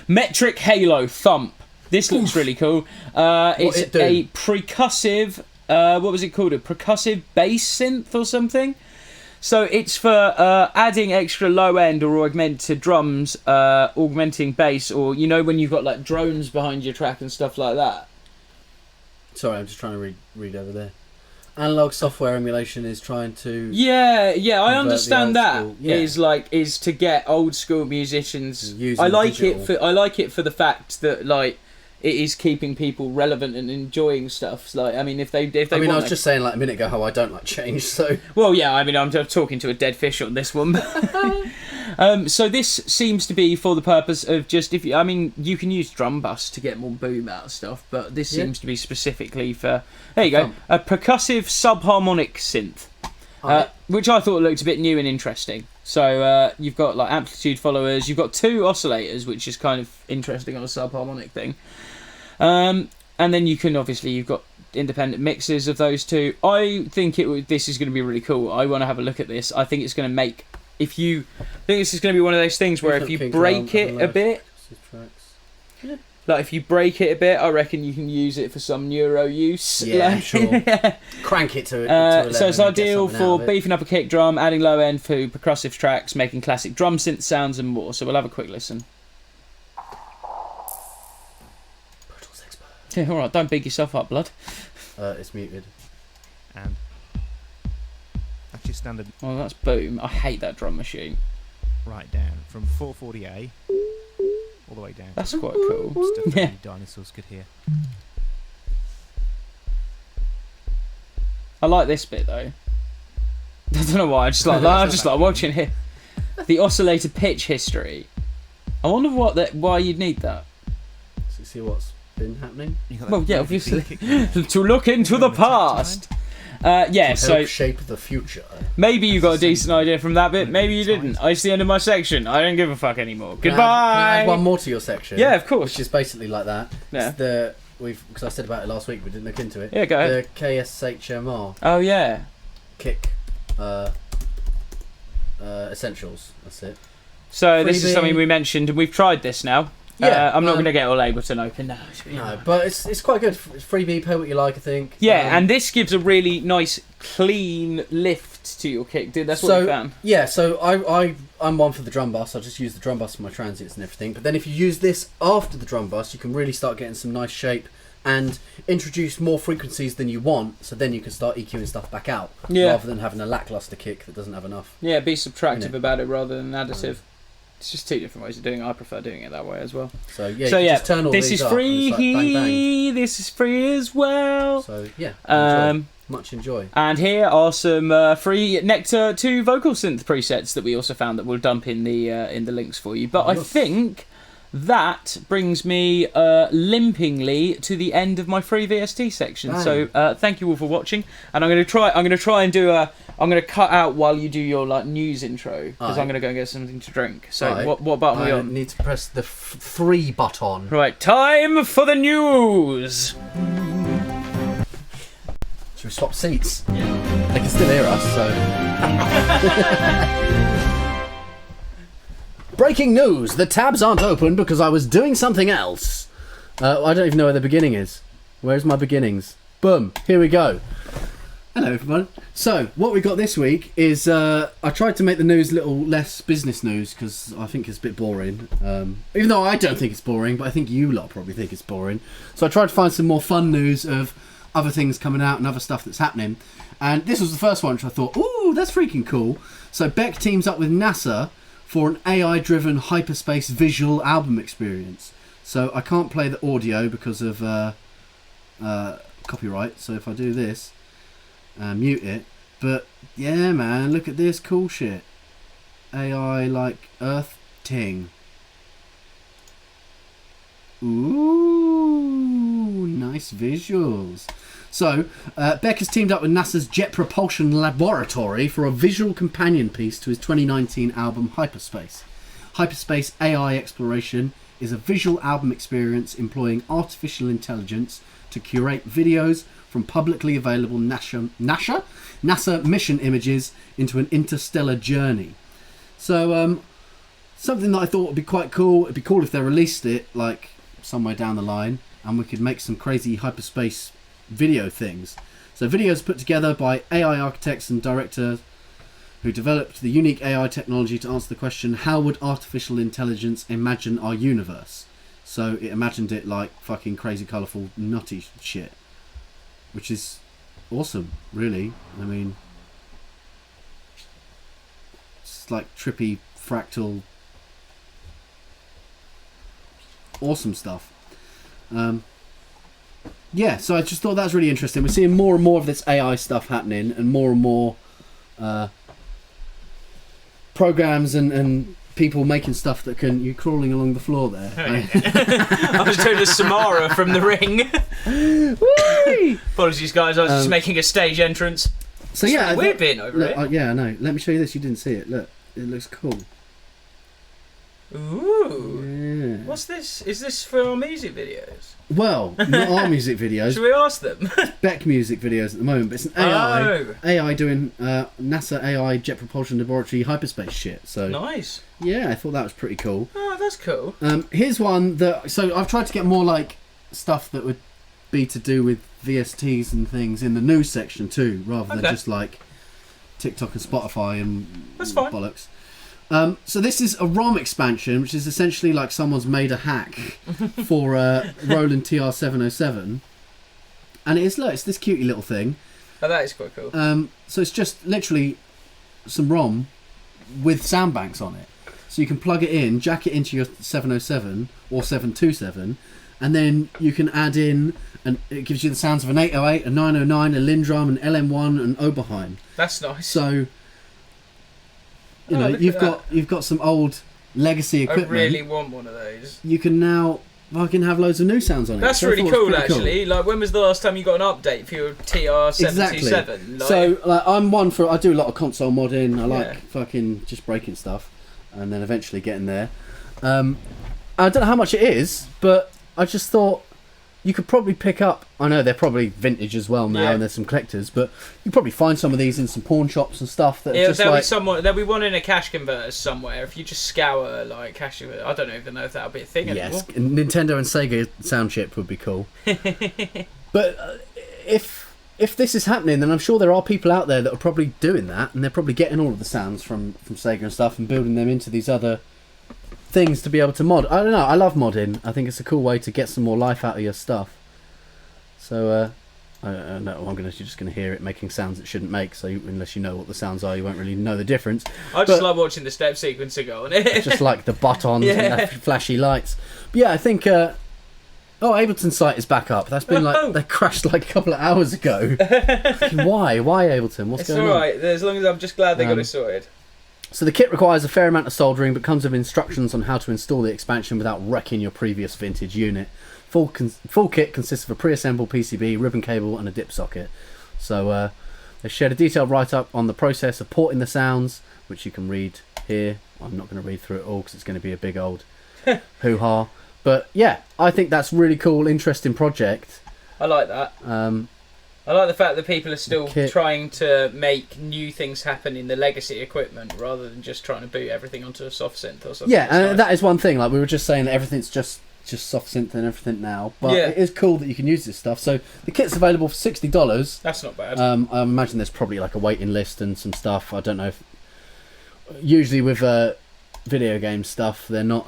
Metric Halo Thump. This looks really cool. It's it do? a percussive. What was it called? A percussive bass synth or something. So it's for adding extra low end or augmented drums, augmenting bass, or you know when you've got like drones behind your track and stuff like that. Sorry, I'm just trying to read over there. Analog software emulation is trying to. Yeah, I the understand old that school, yeah. is to get old school musicians. Using I like digital. I like it for the fact that like it is keeping people relevant and enjoying stuff. Like, I mean, if they I want, was just saying like a minute ago how I don't like change. So well, yeah, I mean, I'm talking to a dead fish on this one. So this seems to be for the purpose of just you can use drum bus to get more boom out of stuff, but this seems to be specifically for there you go, a percussive subharmonic synth, which I thought looked a bit new and interesting. So you've got like amplitude followers, you've got 2 oscillators, which is kind of interesting on a subharmonic thing, and then you've got independent mixes of those 2. I think this is going to be really cool. I want to have a look at this. I think it's going to make. I think this is going to be one of those things where if you break it a bit, like if you break it a bit, I reckon you can use it for some neuro use. Yeah, like, sure. Crank it to 11 so it's and get ideal something for out of it. beefing up a kick drum, adding low end for percussive tracks, making classic drum synth sounds and more. So we'll have a quick listen. Yeah, all right. Don't big yourself up, blood. It's muted. And that's your standard Well, that's boom. I hate that drum machine. right down from 440A all the way down. That's quite cool. Stuff that Yeah. only dinosaurs could hear. I like this bit though. I don't know why. I just like watching it. The oscillator pitch history. I wonder why you'd need that. So see what's been happening. You got that Well, yeah, wavy obviously kick drum. to look into the past. Yeah, To so help shape the future. maybe you got a decent idea from that bit. Maybe you didn't. It's the end of my section. I don't give a fuck anymore. Can I Goodbye. add one more to your section? Yeah, of course. Which is basically like that. Yeah. It's because I said about it last week, we didn't look into it. Yeah, go ahead. The KSHMR Oh yeah. kick essentials. That's it. So this is Freebie. something we mentioned, and we've tried this now. Yeah, I'm not going to get all Ableton open now. No, but it's quite good. It's freebie, pay what you like, I think. Yeah, and this gives a really nice, clean lift to your kick, dude. That's what we found. Yeah, so I'm one for the drum bus. I just use the drum bus for my transients and everything. But then if you use this after the drum bus, you can really start getting some nice shape and introduce more frequencies than you want. So then you can start EQing stuff back out, rather than having a lackluster kick that doesn't have enough. Yeah, be subtractive Innit? about it rather than additive. It's just 2 different ways of doing it. I prefer doing it that way as well. So yeah, So you yeah, just turn all this these is up and free. it's like bang, bang. This is free as well. So yeah, enjoy. Much enjoy. And here are some free Nectar 2 vocal synth presets that we also found that we'll dump in the links for you. But I think that brings me limpingly to the end of my free VST section. Bang. So thank you all for watching, and I'm going to try and do I'm going to cut out while you do your like news intro because I'm going to go and get something to drink. So what button are we I on? need to press the 3 button. Right, time for the news. Should we swap seats? Yeah. They can still hear us, so. Breaking news! The tabs aren't open because I was doing something else. I don't even know where the beginning is. Where's my beginnings? Boom! Here we go. Hello, everyone. So, what we got this week is I tried to make the news a little less business news because I think it's a bit boring. Even though I don't think it's boring, but I think you lot probably think it's boring. So I tried to find some more fun news of other things coming out and other stuff that's happening. And this was the first one which I thought, ooh, that's freaking cool. So Beck teams up with NASA for an AI-driven hyperspace visual album experience. So I can't play the audio because of copyright. So if I do this, mute it. But yeah, man, look at this cool shit. AI like Earth ting. Ooh, nice visuals. So, Beck has teamed up with NASA's Jet Propulsion Laboratory for a visual companion piece to his 2019 album Hyperspace. Hyperspace AI Exploration is a visual album experience employing artificial intelligence to curate videos from publicly available NASA mission images into an interstellar journey. So, something that I thought would be quite cool. It'd be cool if they released it, like, somewhere down the line, and we could make some crazy hyperspace video things. So videos put together by AI architects and directors who developed the unique AI technology to answer the question, how would artificial intelligence imagine our universe? So it imagined it like fucking crazy, colourful, nutty shit. Which is awesome, really. I mean, it's like trippy, fractal, awesome stuff. Yeah, so I just thought that was really interesting. We're seeing more and more of this AI stuff happening, and more programs and people making stuff that can... You crawling along the floor there. I was doing a Samara from The Ring. Apologies, guys. I was just making a stage entrance. So yeah, weird being over it. Yeah, I know. Let me show you this. You didn't see it. Look, it looks cool. Ooh. Yeah. What's this? Is this for our music videos? Well, not our music videos. Should we ask them? Beck music videos at the moment, but it's an AI doing NASA AI Jet Propulsion Laboratory hyperspace shit. So nice. Yeah, I thought that was pretty cool. Oh, that's cool. Here's one that... So I've tried to get more like stuff that would be to do with VSTs and things in the news section too, rather than just like TikTok and Spotify and that's fine. Bollocks. So this is a ROM expansion, which is essentially like someone's made a hack for Roland TR-707, and it's this cutie little thing. Oh, that is quite cool. So it's just literally some ROM with sound banks on it, so you can plug it in, jack it into your 707 or 727, and then you can add in, and it gives you the sounds of an 808, a 909, a Lindrum, an LM1, and Oberheim. That's nice. So you know, you've got some old legacy equipment. I really want one of those. You can now fucking have loads of new sounds on it. That's really cool, actually. Like, when was the last time you got an update for your TR-727? Exactly. Like... So I'm one for... I do a lot of console modding. I like fucking just breaking stuff, and then eventually getting there. I don't know how much it is, but I just thought you could probably pick up... I know they're probably vintage as well now, and there's some collectors, but you probably find some of these in some pawn shops and stuff that are just there'll be one in a cash converter somewhere. If you just scour like cash converter, I don't even know if that'll be a thing anymore. Yes, Nintendo and Sega sound chip would be cool. But if this is happening, then I'm sure there are people out there that are probably doing that, and they're probably getting all of the sounds from Sega and stuff and building them into these other things to be able to mod. I don't know, I love modding. I think it's a cool way to get some more life out of your stuff. So I don't know, you're just going to hear it making sounds it shouldn't make, so unless you know what the sounds are, you won't really know the difference. I just love watching the step sequencer go on it. Just like the buttons and the flashy lights. But yeah, I think Ableton's site is back up. That's been like they crashed like a couple of hours ago. Why Ableton? What's going on? It's alright, as long as I'm just glad they got it sorted. So the kit requires a fair amount of soldering, but comes with instructions on how to install the expansion without wrecking your previous vintage unit. Full kit consists of a pre-assembled PCB, ribbon cable, and a dip socket. So they shared a detailed write-up on the process of porting the sounds, which you can read here. I'm not going to read through it all because it's going to be a big old hoo-ha. But yeah, I think that's a really cool, interesting project. I like that. I like the fact that people are still trying to make new things happen in the legacy equipment rather than just trying to boot everything onto a soft synth or something. Yeah, and that is one thing. Like we were just saying that everything's just soft synth and everything now, but it is cool that you can use this stuff. So the kit's available for $60. That's not bad. I imagine there's probably like a waiting list and some stuff. I don't know if usually with video game stuff they're not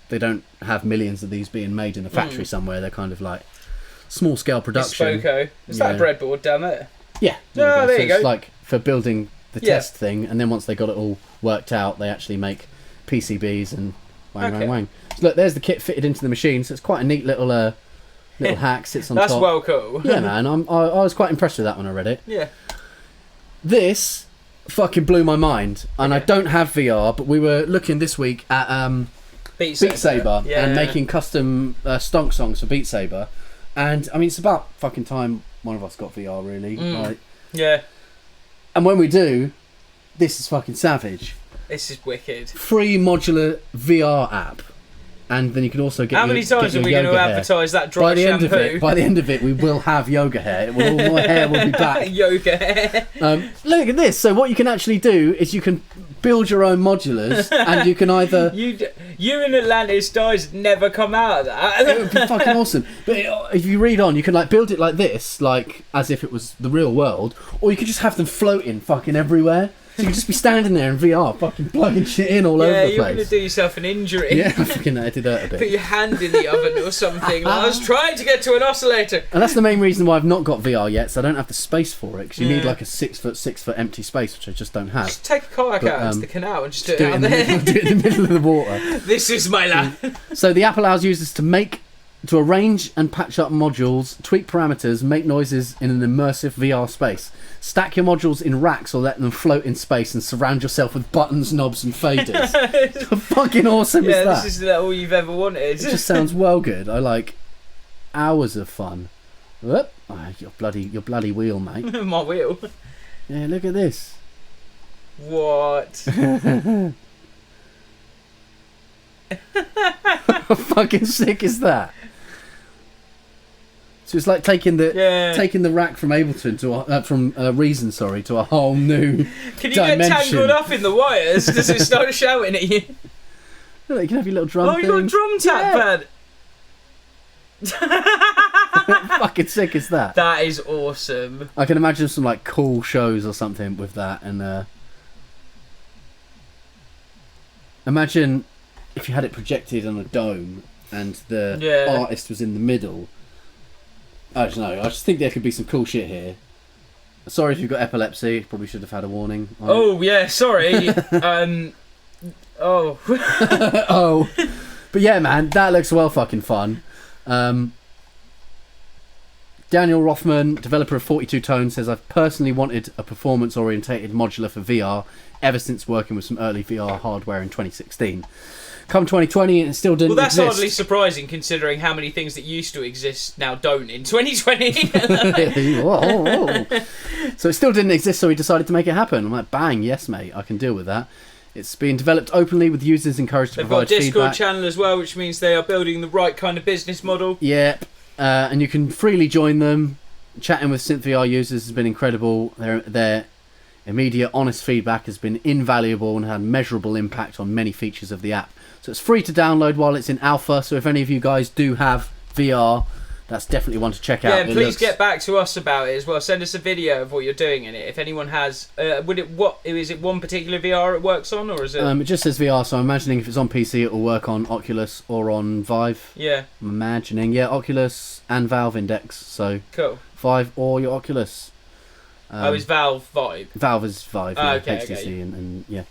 they don't have millions of these being made in a factory somewhere. They're kind of like small scale production. Spoko. Is that a breadboard down there? Yeah. There you go. It's like for building the test thing, and then once they got it all worked out, they actually make PCBs and wang. So look, there's the kit fitted into the machine. So it's quite a neat little hack. Sits on top. That's well cool. Yeah, man. I was quite impressed with that when I read it. Yeah. This fucking blew my mind, and I don't have VR, but we were looking this week at Beat Saber and making custom Stonx songs for Beat Saber. And I mean, it's about fucking time one of us got VR, really. Like, Yeah. and when we do, this is fucking savage. This is wicked. Free modular VR app. And then you can also get. How many times are we going to advertise that dry shampoo? By the end of it, we will have yoga hair. All my hair will be back. Yoga hair. Look at this. So what you can actually do is you can build your own modulars, and you can either. You in Atlantis dies never come out of that. It would be fucking awesome. But if you read on, you can like build it like this, like as if it was the real world, or you could just have them floating fucking everywhere. So you could just be standing there in VR, fucking plugging shit in all over the place. Yeah, you're going to do yourself an injury. Yeah, I fucking edited that a bit. Put your hand in the oven or something. Like, I was trying to get to an oscillator. And that's the main reason why I've not got VR yet, so I don't have the space for it, because you need like a 6 foot empty space, which I just don't have. Just take a kayak out into the canal and just do it out in there. do it in the middle of the water. This is my land. So the app allows users to arrange and patch up modules, tweak parameters, make noises in an immersive VR space. Stack your modules in racks or let them float in space and surround yourself with buttons, knobs and faders. How fucking awesome is that? Yeah, this is all you've ever wanted. It just sounds well good. I like hours of fun. Whoop. Oh, your bloody wheel, mate. My wheel. Yeah, look at this. What? How fucking sick is that? So it's like taking the rack from Ableton to Reason, to a whole new Can you dimension. get tangled up in the wires? Does it start shouting at you? Look, you can have your little drum. Oh, you got a drum tap pad. Fucking sick is that? That is awesome. I can imagine some like cool shows or something with that, and imagine if you had it projected on a dome and the artist was in the middle. I don't know. I just think there could be some cool shit here. Sorry if you've got epilepsy. Probably should have had a warning. Oh yeah, sorry. Oh. Oh. But yeah, man, that looks well fucking fun. Daniel Rothman, developer of 42 Tone, says, I've personally wanted a performance-orientated modular for VR ever since working with some early VR hardware in 2016. Come 2020, and it still didn't exist. Well, that's hardly surprising considering how many things that used to exist now don't in 2020. So it still didn't exist, so he decided to make it happen. I'm like, bang, yes, mate, I can deal with that. It's being developed openly with users encouraged to provide feedback. They've got a Discord channel as well, which means they are building the right kind of business model. Yeah, and you can freely join them. Chatting with SynthVR users has been incredible. Their immediate, honest feedback has been invaluable and had measurable impact on many features of the app. So it's free to download while it's in alpha, so if any of you guys do have VR, that's definitely one to check out. Yeah, please get back to us about it as well. Send us a video of what you're doing in it. If anyone has, is it one particular VR it works on, or is it? It just says VR, so I'm imagining if it's on PC, it will work on Oculus or on Vive. Yeah. I'm imagining, Oculus and Valve Index. So cool. Vive or your Oculus. Is Valve Vive? Valve is Vive. Okay, HTC and yeah.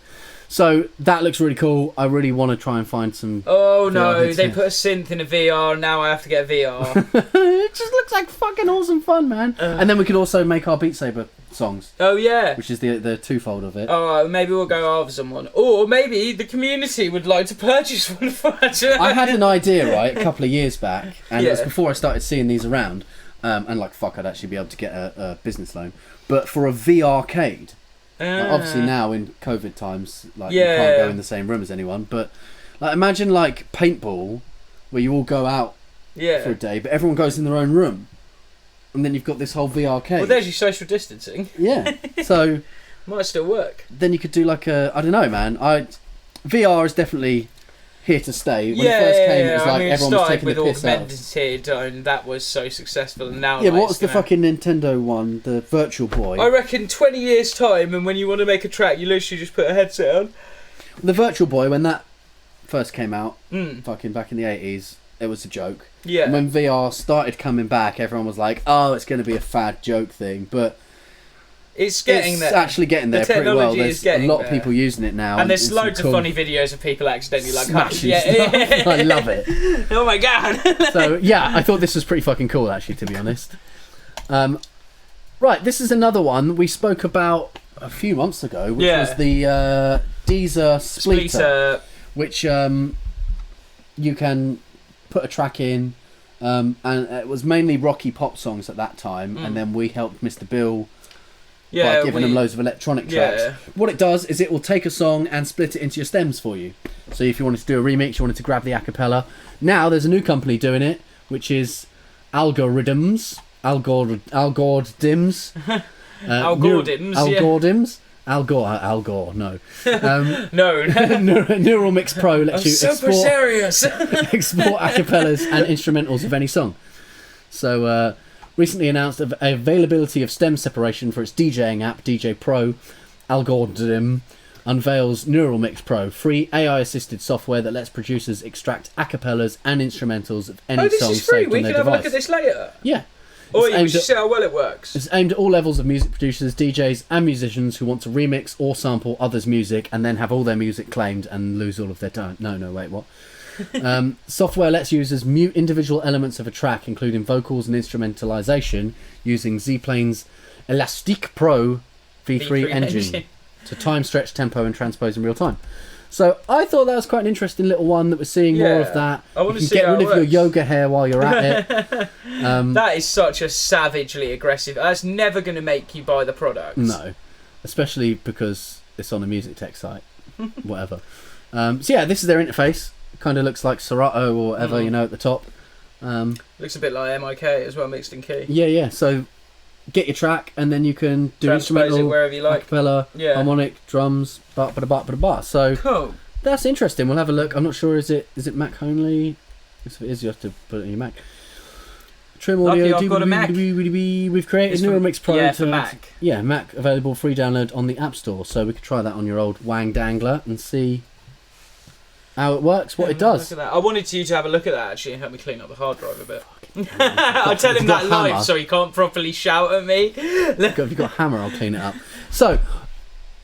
So that looks really cool. I really want to try and find some. Oh no, they put a synth in a VR. Now I have to get a VR. It just looks like fucking awesome fun, man. And then we could also make our Beat Saber songs. Oh yeah, which is the twofold of it. Oh, maybe we'll go after someone, or maybe the community would like to purchase one for us. I had an idea a couple of years back, and it was before I started seeing these around. And like fuck, I'd actually be able to get a business loan, but for a VR-cade. Like, obviously now in COVID times, you can't go in the same room as anyone. But like imagine like paintball, where you all go out for a day, but everyone goes in their own room, and then you've got this whole VR-cade. Well, there's your social distancing. Yeah, so might still work. Then you could do like I don't know, man. VR is definitely here to stay. When it first came, it was like everyone was taking the piss out. Augmented, and that was so successful. And now, what was the fucking Nintendo one, the Virtual Boy? I reckon 20 years time, and when you want to make a track, you literally just put a headset on. The Virtual Boy, when that first came out, fucking back in the 80s, it was a joke. Yeah. And when VR started coming back, everyone was like, "Oh, it's going to be a fad joke thing," but. It's getting there. It's actually getting there pretty well. There's a lot of people using it now. And there's loads of funny videos of people accidentally smashing stuff. I love it. Oh my god. So, yeah, I thought this was pretty fucking cool, actually, to be honest. Right, this is another one we spoke about a few months ago, which was the Deezer Splitter, which you can put a track in, and it was mainly rocky pop songs at that time, and then we helped Mr. Bill by giving them loads of electronic tracks. What it does is it will take a song and split it into your stems for you. So if you wanted to do a remix, you wanted to grab the acapella. Now there's a new company doing it, which is Algorithms. Algorithms. Al Gore, no. No. Neural Mix Pro lets you Super serious. export acapellas and instrumentals of any song. So, recently announced availability of stem separation for its DJing app, DJ Pro. Algorithm unveils Neural Mix Pro, free AI-assisted software that lets producers extract acapellas and instrumentals of any song this is free. saved We on their can have a device. look at this later. Yeah. Or It's you aimed should at- see how well it works. It's aimed at all levels of music producers, DJs, and musicians who want to remix or sample others' music and then have all their music claimed and lose all of their time. No, wait, what? Software lets users mute individual elements of a track, including vocals and instrumentalization, using Z-Plane's Elastic Pro V3 engine to time stretch, tempo, and transpose in real time. So I thought that was quite an interesting little one that was seeing more of that. I want you to can see get how rid it of your works. yoga hair while you're at it. That is such a savagely aggressive. That's never going to make you buy the product. No, especially because it's on a music tech site. Whatever. So yeah, this is their interface. Kind of looks like Serato or whatever, at the top. Looks a bit like MIK as well, mixed in key. Yeah. So get your track, and then you can do Transpose instrumental, it wherever you like. acapella, harmonic, drums, ba-ba-da-ba-ba-da-ba. So Cool. that's interesting. We'll have a look. I'm not sure. Is it Mac only? If it is, you have to put it in your Mac. Trim audio. Lucky I've got a Mac. We've created It's Neural for- Mix Pro yeah, to for Mac. Yeah, Mac available free download on the App Store. So we could try that on your old Wang Dangler and see how it works, what it does. Look at that. I wanted you to have a look at that actually and help me clean up the hard drive a bit. I'll tell him that You've got a live hammer. so he can't properly shout at me. If you've got a hammer, I'll clean it up. So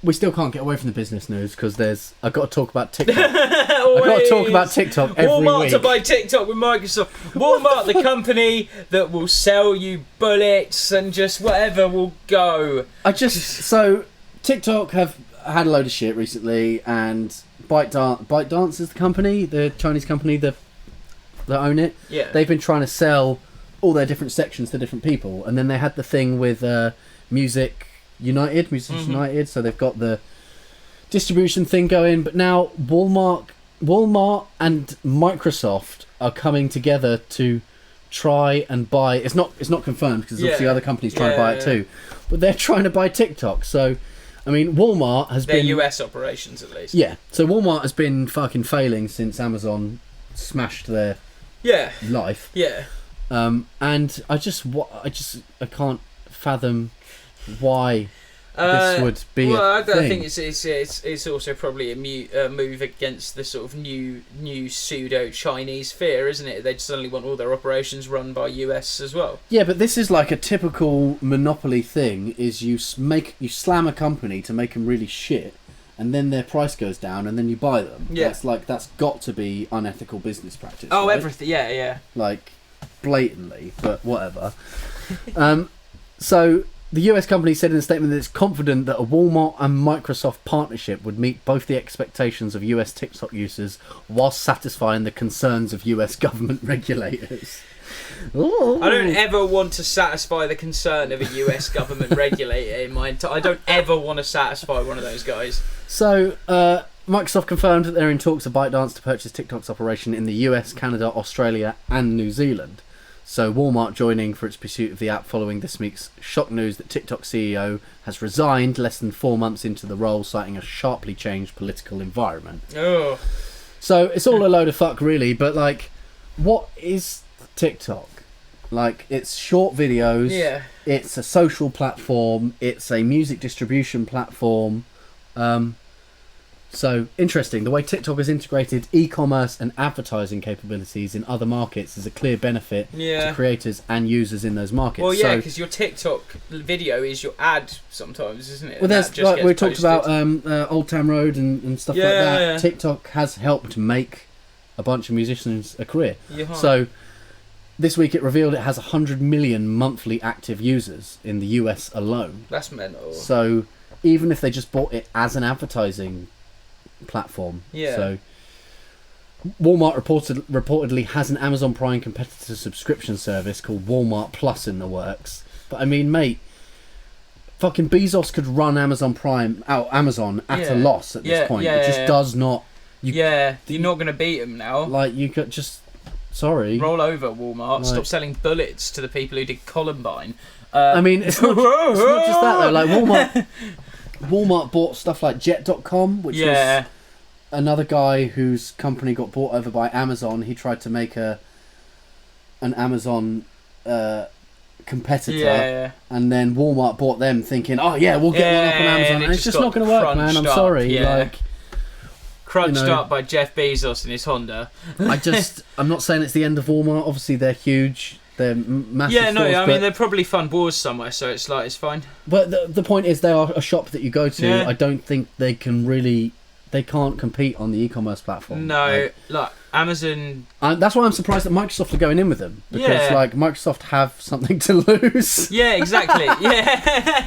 we still can't get away from the business news because I've got to talk about TikTok. I've got to talk about TikTok every Walmart week. to buy TikTok with Microsoft. Walmart, the company that will sell you bullets and just whatever will go. So TikTok have had a load of shit recently, and ByteDance is the company, the Chinese company that own it. Yeah. They've been trying to sell all their different sections to different people, and then they had the thing with Musicians United, so they've got the distribution thing going, but now Walmart and Microsoft are coming together to try and buy. It's not confirmed because obviously other companies trying to buy it too, but they're trying to buy TikTok. So I mean, Walmart has Their been US operations at least. Yeah, so Walmart has been fucking failing since Amazon smashed their life. Yeah. And I can't fathom why this would be. Well, a I thing. think it's also probably a move against the sort of new pseudo Chinese fear, isn't it? They suddenly want all their operations run by US as well. Yeah, but this is like a typical monopoly thing: is you slam a company to make them really shit, and then their price goes down, and then you buy them. Yeah, that's got to be unethical business practice. Oh, right? everything. Yeah. Like blatantly, but whatever. So the US company said in a statement that it's confident that a Walmart and Microsoft partnership would meet both the expectations of US TikTok users whilst satisfying the concerns of US government regulators. Ooh. I don't ever want to satisfy the concern of a US government regulator in my I don't ever want to satisfy one of those guys. So, Microsoft confirmed that they're in talks with ByteDance to purchase TikTok's operation in the US, Canada, Australia, and New Zealand. So Walmart joining for its pursuit of the app following this week's shock news that TikTok CEO has resigned less than 4 months into the role, citing a sharply changed political environment. Oh. So it's all a load of fuck, really. But like, what is TikTok? Like, it's short videos. Yeah. It's a social platform. It's a music distribution platform. So interesting. The way TikTok has integrated e-commerce and advertising capabilities in other markets is a clear benefit to creators and users in those markets. Well, yeah, because your TikTok video is your ad sometimes, isn't it? Well, there's like we talked about Old Town Road and stuff like that. Yeah. TikTok has helped make a bunch of musicians a career. Yeah. So this week it revealed it has 100 million monthly active users in the US alone. That's mental. So even if they just bought it as an advertising platform, so Walmart reportedly has an Amazon Prime competitor subscription service called Walmart Plus in the works. But I mean, mate, fucking Bezos could run Amazon at a loss at this point. It just does not. You're not going to beat him now. Like, you could just. Sorry. Roll over, Walmart. Stop selling bullets to the people who did Columbine. I mean, it's not just that, though. Like, Walmart bought stuff like Jet.com, which was another guy whose company got bought over by Amazon. He tried to make an Amazon competitor, and then Walmart bought them, thinking, "Oh yeah, we'll get one up on Amazon," and it's just not going to work, man. I'm sorry. Like, crunched up by Jeff Bezos and his Honda. I'm not saying it's the end of Walmart. Obviously, they're huge. They're massive. Yeah, no, I mean, they'll probably fund wars somewhere, so it's like, it's fine. But the point is, they are a shop that you go to. I don't think they can't compete on the e-commerce platform. No, like Amazon. That's why I'm surprised that Microsoft are going in with them, because like Microsoft have something to lose. Yeah, exactly. Yeah,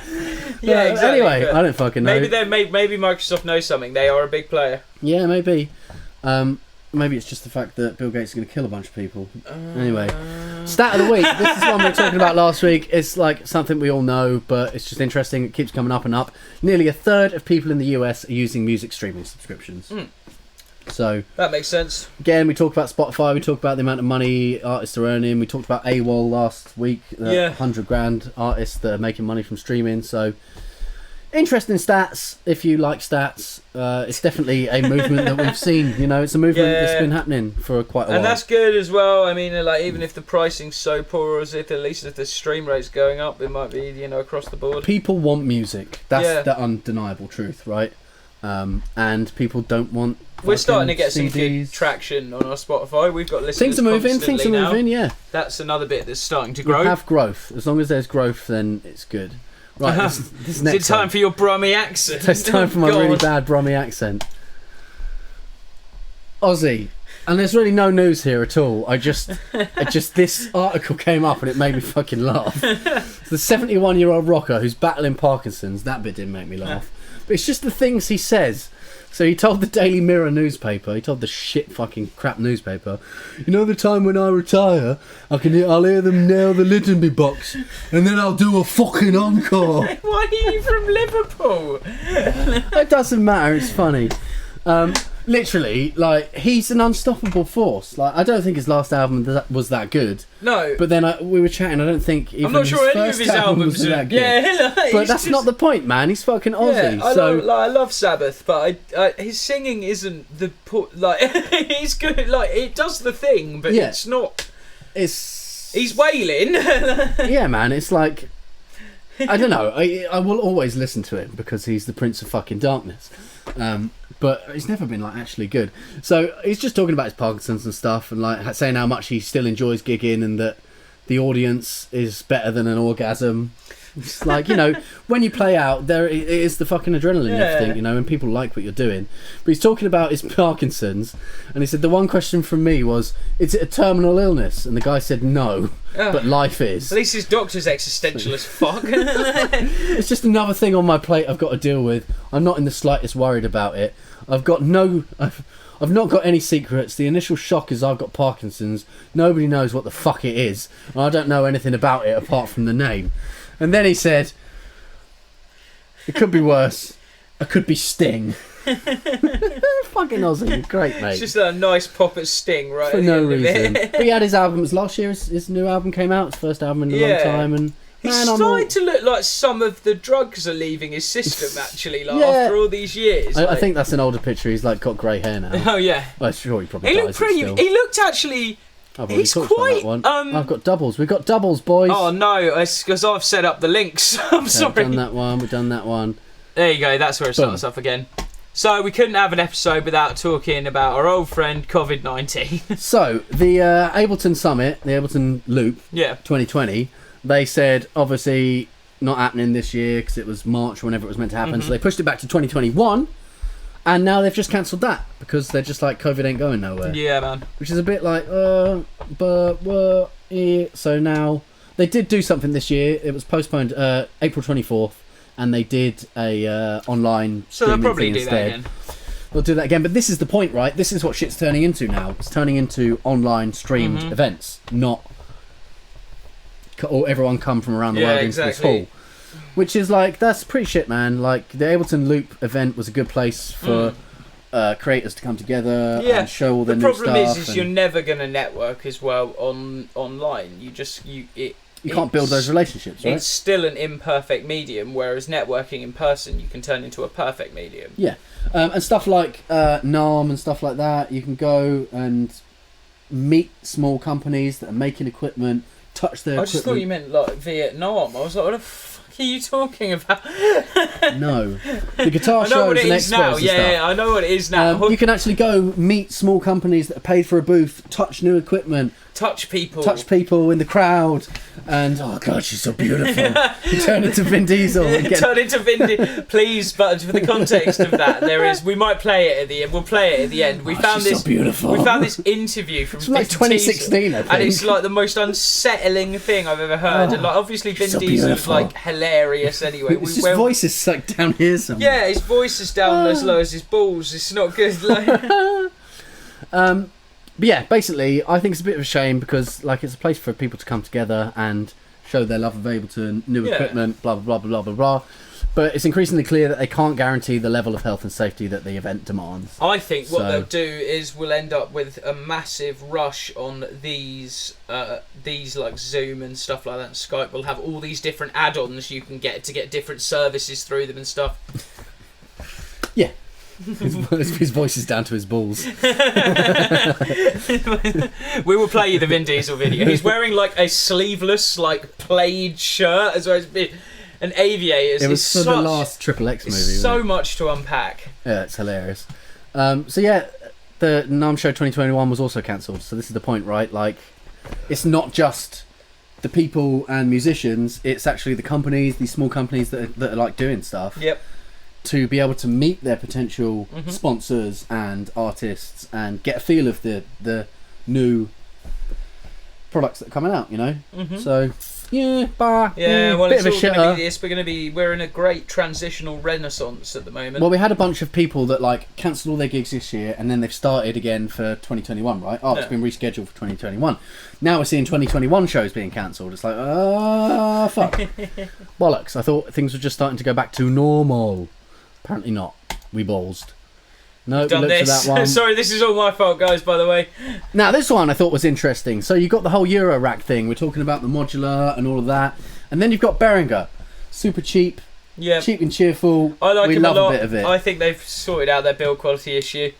exactly. Anyway, I don't fucking know. Maybe Microsoft knows something. They are a big player. Yeah, maybe. Maybe it's just the fact that Bill Gates is going to kill a bunch of people. Anyway, stat of the week. This is one we were talking about last week. It's like something we all know, but it's just interesting. It keeps coming up and up. Nearly a third of people in the US are using music streaming subscriptions. So that makes sense. Again, we talk about Spotify. We talk about the amount of money artists are earning. We talked about AWOL last week. 100 grand artists that are making money from streaming. So interesting stats. If you like stats, it's definitely a movement that we've seen. You know, it's a movement that's been happening for quite a while. And that's good as well. I mean, like, even if the pricing's so poor, as if at least if the stream rate's going up, it might be, you know, across the board. People want music. That's the undeniable truth, right? And people don't want. We're starting to get CDs. some good traction on our Spotify. We've got listeners. Things are moving. Yeah. That's another bit that's starting to grow. You have growth. As long as there's growth, then it's good. Right. This next Is it time for your Brummy accent? It's time for my really bad Brummy accent. Aussie. And there's really no news here at all. I just this article came up and it made me fucking laugh. It's the 71-year-old rocker who's battling Parkinson's. That bit didn't make me laugh. But it's just the things he says. So he told the Daily Mirror newspaper, he told the shit fucking crap newspaper, you know, the time when I retire, I'll hear them nail the Littenby box, and then I'll do a fucking encore. Why are you from Liverpool? It doesn't matter, it's funny. Literally, like, he's an unstoppable force. Like, I don't think his last album was that good. No. But then we were chatting, I don't think even I'm not sure any of his albums was that good. Yeah, like, but that's not the point, man. He's fucking Aussie. Yeah, I love Sabbath, but his singing isn't the like. He's good. Like, it does the thing, but it's not. He's wailing. Yeah, man. It's like, I don't know. I will always listen to him because he's the Prince of fucking Darkness. But he's never been like actually good. So he's just talking about his Parkinson's and stuff, and like saying how much he still enjoys gigging and that the audience is better than an orgasm. It's like, you know, when you play out, there it is the fucking adrenaline and everything, you know, and people like what you're doing. But he's talking about his Parkinson's, and he said the one question from me was, is it a terminal illness? And the guy said no, but life is. At least his doctor's existential as fuck. It's just another thing on my plate I've got to deal with. I'm not in the slightest worried about it. I've not got any secrets. The initial shock is I've got Parkinson's. Nobody knows what the fuck it is. And I don't know anything about it apart from the name. And then he said, it could be worse. I could be Sting. Fucking Aussie. Great, mate. It's just a nice pop at Sting, right? For no reason. But he had his albums. Last year, his new album came out. His first album in a long time. And he's starting to look like some of the drugs are leaving his system, actually, like after all these years. I think that's an older picture. He's like got grey hair now. Oh, yeah. Well, sure, he probably does. He looked actually... He's quite. I've got doubles. We've got doubles, boys. Oh no, it's because I've set up the links. I'm sorry. We've done that one. There you go. That's where it starts off again. So we couldn't have an episode without talking about our old friend COVID-19. So the Ableton Summit, the Ableton Loop, 2020. They said obviously not happening this year because it was March, whenever it was meant to happen. So they pushed it back to 2021. And now they've just cancelled that because they're just like, COVID ain't going nowhere. Yeah, man. Which is a bit like, So now, they did do something this year. It was postponed April 24th, and they did a online so they'll probably thing do instead. that again. they'll do that again. But this is the point, right? This is what shit's turning into now. It's turning into online streamed events, not or everyone come from around the world into this hall. Which is like, that's pretty shit, man. Like, the Ableton Loop event was a good place for creators to come together and show all their new stuff. The problem is you're never going to network as well online. You can't build those relationships, right? It's still an imperfect medium, whereas networking in person, you can turn into a perfect medium. Yeah. And stuff like NARM and stuff like that, you can go and meet small companies that are making equipment, touch their equipment. I just thought you meant like Vietnam. I was like, what the fuck are you talking about? No. The guitar shows and expos and stuff. Yeah, I know what it is now. You can actually go meet small companies that are paid for a booth, touch new equipment. Touch people in the crowd, and oh god, she's so beautiful. Turn into Vin Diesel. Turn into Vin Diesel, please. But for the context of that, we might play it at the end. We'll play it at the end. We found this. So beautiful. We found this interview from like 2016, I think. and it's like the most unsettling thing I've ever heard. And like, obviously, Vin Diesel's like hilarious. Anyway, his voice is like down here somewhere. Yeah, his voice is down as low as his balls. It's not good. Like. But yeah, basically, I think it's a bit of a shame because like it's a place for people to come together and show their love of Ableton, new equipment, blah blah blah blah blah blah. But it's increasingly clear that they can't guarantee the level of health and safety that the event demands. I think what they'll do is we'll end up with a massive rush on these like Zoom and stuff like that. And Skype will have all these different add-ons you can get to get different services through them and stuff. Yeah. His voice is down to his balls. We will play you the Vin Diesel video. He's wearing like a sleeveless, like plaid shirt as well as an aviators. It was for the last XXX movie. So much to unpack. Yeah, it's hilarious. So yeah, the NAMM Show 2021 was also cancelled. So this is the point, right? Like, it's not just the people and musicians. It's actually the companies, these small companies that are like doing stuff. Yep. To be able to meet their potential sponsors and artists and get a feel of the new products that are coming out, you know. So well, bit it's all going to be this. We're in a great transitional renaissance at the moment. Well, we had a bunch of people that like cancelled all their gigs this year and then they've started again for 2021, right? It's been rescheduled for 2021. Now we're seeing 2021 shows being cancelled. It's like, fuck. Bollocks. I thought things were just starting to go back to normal. Apparently not. We ballsed. No, we looked at that one. Sorry, this is all my fault, guys, by the way. Now, this one I thought was interesting. So you got the whole Euro rack thing. We're talking about the modular and all of that. And then you've got Behringer. Super cheap. Yeah. Cheap and cheerful. I like him a lot. A bit of it. I think they've sorted out their build quality issue.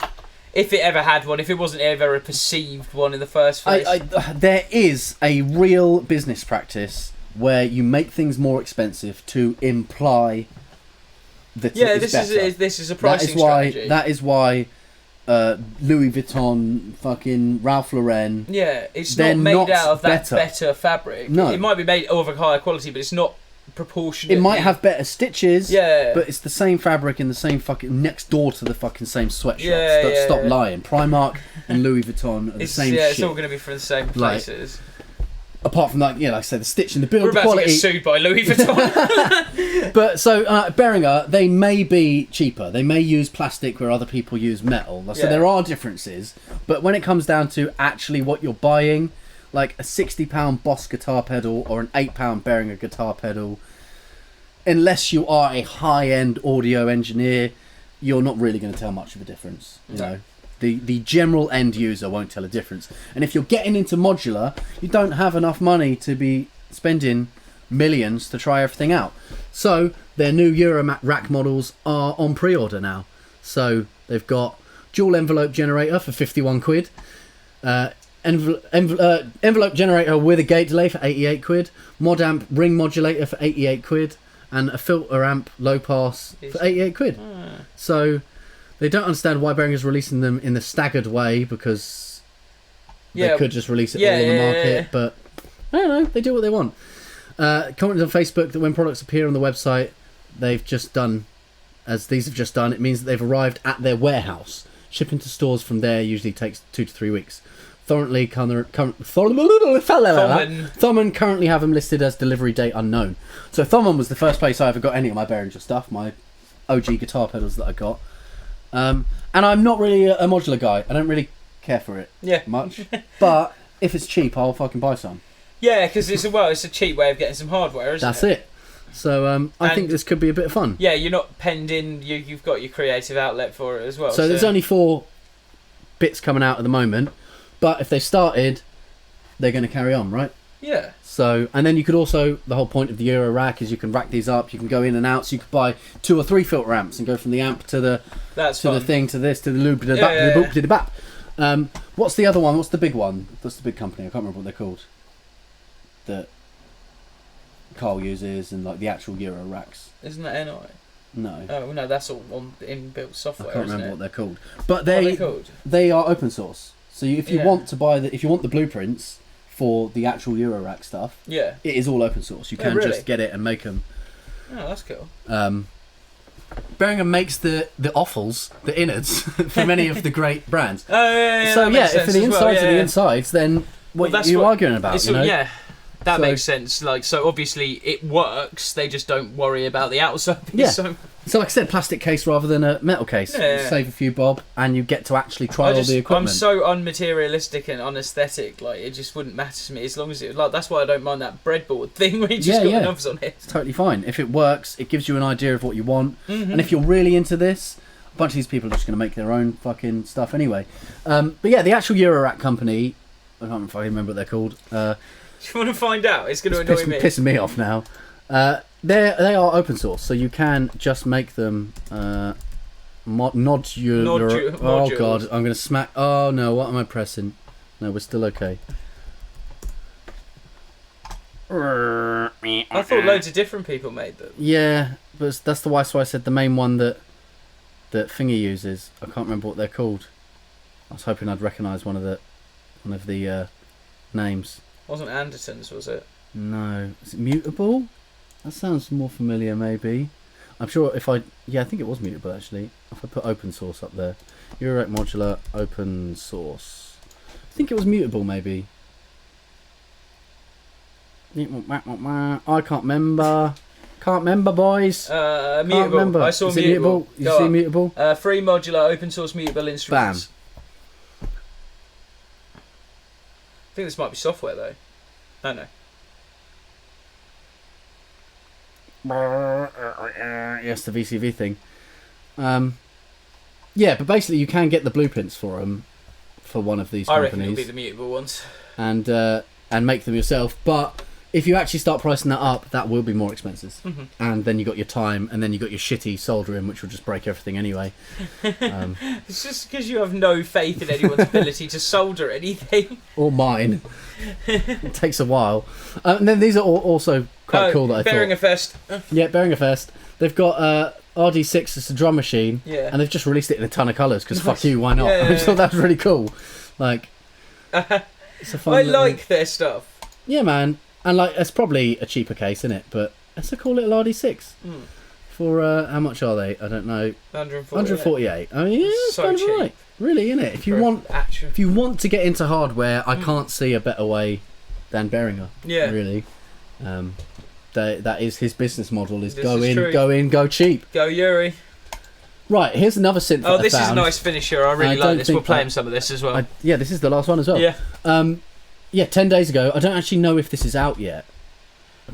If it ever had one, if it wasn't ever a perceived one in the first place. There is a real business practice where you make things more expensive to imply that this is a pricing strategy. That is why Louis Vuitton, fucking Ralph Lauren. Yeah, it's not made out of that better fabric. No, it might be made of a higher quality, but it's not proportionate. It might have better stitches. Yeah, but it's the same fabric in the same fucking next door to the fucking same sweatshops. Stop lying. Primark and Louis Vuitton are the same. Yeah, shit. It's all going to be from the same places. Apart from that, like I said, the stitching, the build, we're about quality. To get sued by Louis Vuitton. But so Behringer, they may be cheaper. They may use plastic where other people use metal. So there are differences. But when it comes down to actually what you're buying, like a £60 Boss guitar pedal or an £8 Behringer guitar pedal, unless you are a high-end audio engineer, you're not really going to tell much of a difference. You know. The general end user won't tell a difference. And if you're getting into modular, you don't have enough money to be spending millions to try everything out. So their new Euro rack models are on pre-order now. So they've got dual envelope generator for 51 quid, envelope generator with a gate delay for 88 quid, mod amp ring modulator for 88 quid, and a filter amp low pass for 88 quid. So they don't understand why Behringer's releasing them in the staggered way, because they could just release it all on the market. But I don't know, they do what they want. Commented on Facebook that when products appear on the website, they've just done, as these have just done, it means that they've arrived at their warehouse. Shipping to stores from there usually takes 2 to 3 weeks. Thorman currently have them listed as delivery date unknown. So Thorman was the first place I ever got any of my Behringer stuff, my OG guitar pedals that I got. And I'm not really a modular guy. I don't really care for it much. But if it's cheap, I'll fucking buy some. Yeah, because it's a cheap way of getting some hardware, isn't it? That's it. So I think this could be a bit of fun. Yeah, you're not penned in. You've got your creative outlet for it as well. So there's only 4 bits coming out at the moment, but if they started, they're going to carry on, right? Yeah. So, and then you could also, the whole point of the Euro rack is you can rack these up. You can go in and out. So you could buy 2 or 3 filter amps and go from the amp to the the thing to this to the loop to the bap to the boop to the bap. What's the other one? What's the big one? What's the big company? I can't remember what they're called. That Carl uses and like the actual Euro racks. Isn't that NI? No. Oh no, that's all on inbuilt software. I can't isn't remember it? what they're called. But What are they called? they are open source. So if you want to buy if you want the blueprints for the actual Euro rack stuff, it is all open source. You can just get it and make them. Oh, that's cool. Behringer makes the offals, the innards, for many of the great brands. Oh yeah. So that if for the insides are the insides, then what are you arguing about? You know? Yeah. That makes sense. Like, so obviously it works. They just don't worry about the outside. Yeah. So like I said, plastic case rather than a metal case. Yeah. Save a few bob, and you get to actually try all the equipment. I'm so unmaterialistic and unaesthetic. Like, it just wouldn't matter to me as long as it. Like, that's why I don't mind that breadboard thing where you just got the knobs on it. It's totally fine. If it works, it gives you an idea of what you want. And if you're really into this, a bunch of these people are just going to make their own fucking stuff anyway. But yeah, the actual Eurorack company, I can't remember what they're called. Do you want to find out? It's going to annoy me. Pissing me off now. They are open source, so you can just make them modular. Oh god, I'm going to smack. Oh no, what am I pressing? No, we're still okay. I thought loads of different people made them. Yeah, but that's why I said the main one that Thingy uses. I can't remember what they're called. I was hoping I'd recognise one of the names. Wasn't Anderton's, was it? No. Is it Mutable? That sounds more familiar, maybe. I'm sure if I think it was Mutable, actually. If I put open source up there. Eurorack Modular, open source. I think it was Mutable, maybe. I can't remember. Can't remember, boys. Mutable. Can't remember. I saw Is it Mutable. You see Mutable? Free modular, open source Mutable instruments. Bam. I think this might be software though. Oh no. Yes, the VCV thing. Yeah, but basically you can get the blueprints for them for one of these companies. I reckon it'll be the Mutable ones. And make them yourself. But if you actually start pricing that up, that will be more expensive. And then you got your time, and then you got your shitty soldering, which will just break everything anyway. It's just because you have no faith in anyone's ability to solder anything. Or mine. It takes a while. And then these are also quite cool that I thought. Behringer Fest. Yeah, Behringer Fest. They've got RD6 as a drum machine, and they've just released it in a ton of colours because fuck you, why not? I just thought that was really cool. Like, it's a fun I like their stuff. Yeah, man. And like, it's probably a cheaper case, isn't it? But it's a cool little RD6. For how much are they? I don't know. 148. I mean, yeah, it's so kind of cheap. right. Really, isn't it? If you want to get into hardware, I can't see a better way than Behringer. Yeah. Really. That is his business model. Is This go is in, true. go in, go cheap. Go Yuri. Right. Here's another synth. Oh, that this I is a found. nice finisher. I really like this. We'll play him some of this as well. Yeah, this is the last one as well. Yeah. Yeah, 10 days ago. I don't actually know if this is out yet.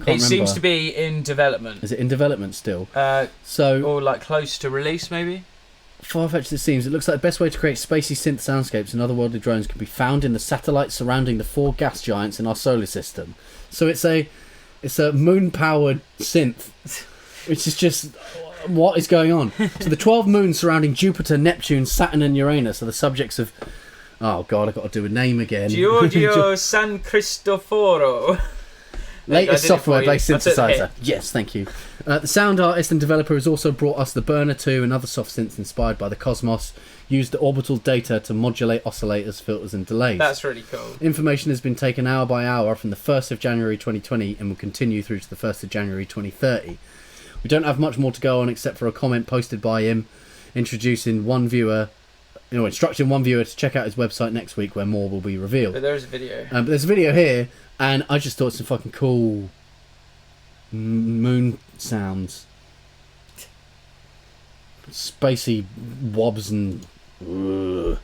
It seems to be in development. Is it in development still? Or like close to release, maybe? Far-fetched it seems. It looks like the best way to create spacey synth soundscapes and otherworldly drones can be found in the satellites surrounding the 4 gas giants in our solar system. So it's a moon-powered synth, which is just... What is going on? So the 12 moons surrounding Jupiter, Neptune, Saturn and Uranus are the subjects of... Oh god, I've got to do a name again. Giorgio San Cristoforo. Latest software-based synthesizer. Yes, thank you. The sound artist and developer has also brought us the Burner 2 and other soft synths inspired by the cosmos, used the orbital data to modulate oscillators, filters and delays. That's really cool. Information has been taken hour by hour from the 1st of January 2020 and will continue through to the 1st of January 2030. We don't have much more to go on except for a comment posted by him instructing one viewer to check out his website next week where more will be revealed. But there's a video. But there's a video here, and I just thought some fucking cool moon sounds. spacey wobs and. Vin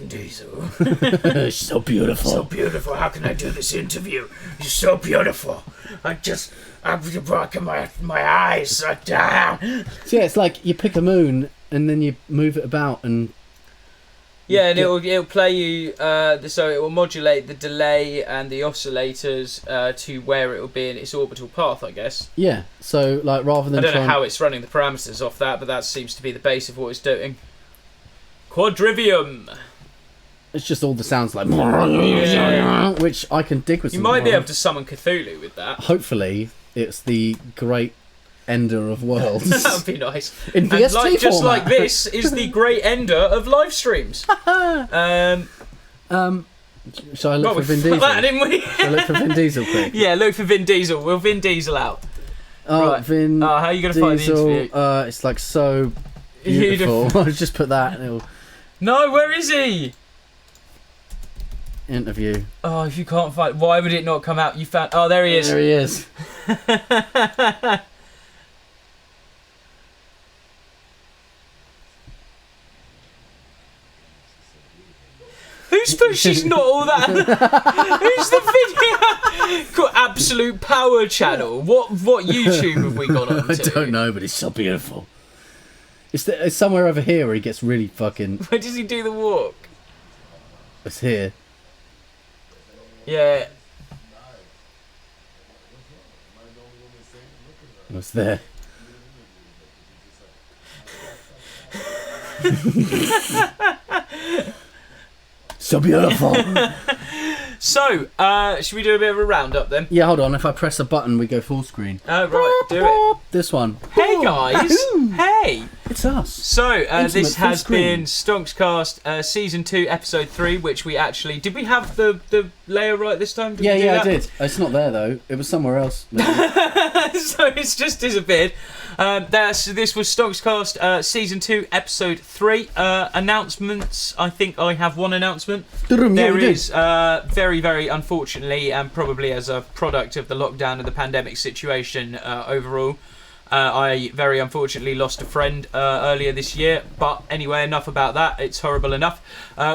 Diesel. So beautiful. So beautiful. How can I do this interview? You're so beautiful. I'm rocking my eyes. So yeah, it's like you pick a moon and then you move it about and. Yeah, and it'll play you. So it will modulate the delay and the oscillators to where it will be in its orbital path, I guess. Yeah. So like rather than. I don't know how it's running the parameters off that, but that seems to be the base of what it's doing. Quadrivium. It's just all the sounds like. Yeah. Which I can dig with. You might be able to summon Cthulhu with that. Hopefully, it's the great ender of worlds. That would be nice. In VST just format. like this is the great ender of live streams. Shall I look for Vin Diesel? That, didn't we? Shall I look for Vin Diesel quick? Yeah, look for Vin Diesel. We'll Vin Diesel out. Oh, Right. Vin How are you going to find the Diesel, interview? it's like so beautiful. I'll just put that and it'll No, where is he? interview. Oh, if you can't find, why would it not come out? You found. Oh, there he is. There he is. She's not all that. Who's the video? Called Absolute Power Channel. What YouTube have we gone on to? I don't know, but it's so beautiful. It's somewhere over here where he gets really fucking. Where does he do the walk? It's here. Yeah. It's there. So beautiful. So, should we do a bit of a roundup then? Yeah, hold on. If I press a button, we go full screen. Oh, right, do it. This one. Hey guys! Hey! It's us. So, Intimate this full has screen. been STONXCAST Season 2, Episode 3, which we actually... Did we have the layer right this time? Did we do I that? did. It's not there, though. It was somewhere else. So it's just disappeared. This was STONXCAST Season 2, Episode 3. Announcements. I think I have one announcement. There is, very, very unfortunately, and probably as a product of the lockdown and the pandemic situation overall, I very unfortunately lost a friend earlier this year. But anyway, enough about that. It's horrible enough.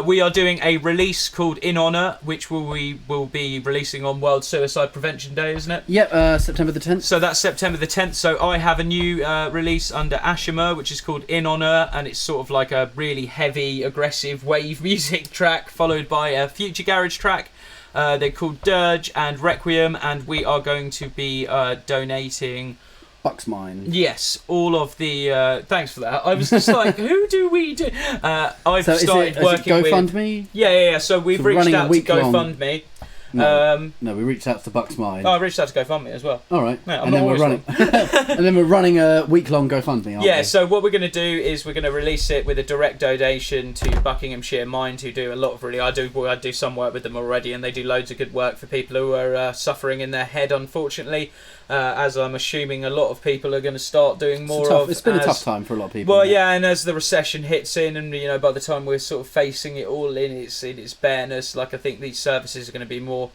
We are doing a release called In Honour, which we will be releasing on World Suicide Prevention Day, isn't it? Yep, September the 10th. So that's September the 10th. So I have a new release under Ashima, which is called In Honour, and it's sort of like a really heavy, aggressive wave music track, followed by a future garage track. They're called Dirge and Requiem, and we are going to be donating... Bucks Mine. Yes, all of the... thanks for that. I was just like, who do we do? I've started working with... GoFundMe? Yeah. So we've reached out to GoFundMe. No, we reached out to Bucks Mine. Oh, I reached out to GoFundMe as well. All right. Mate, and then we're running. And then we're running a week-long GoFundMe. Aren't Yeah. we? So what we're going to do is we're going to release it with a direct donation to Buckinghamshire Mind, who do a lot of really. I do some work with them already, and they do loads of good work for people who are suffering in their head. Unfortunately, as I'm assuming a lot of people are going to start doing more of. It's been a tough time for a lot of people. Well, yeah, and as the recession hits in, and by the time we're sort of facing it all in its bareness, like I think these services are going to be more.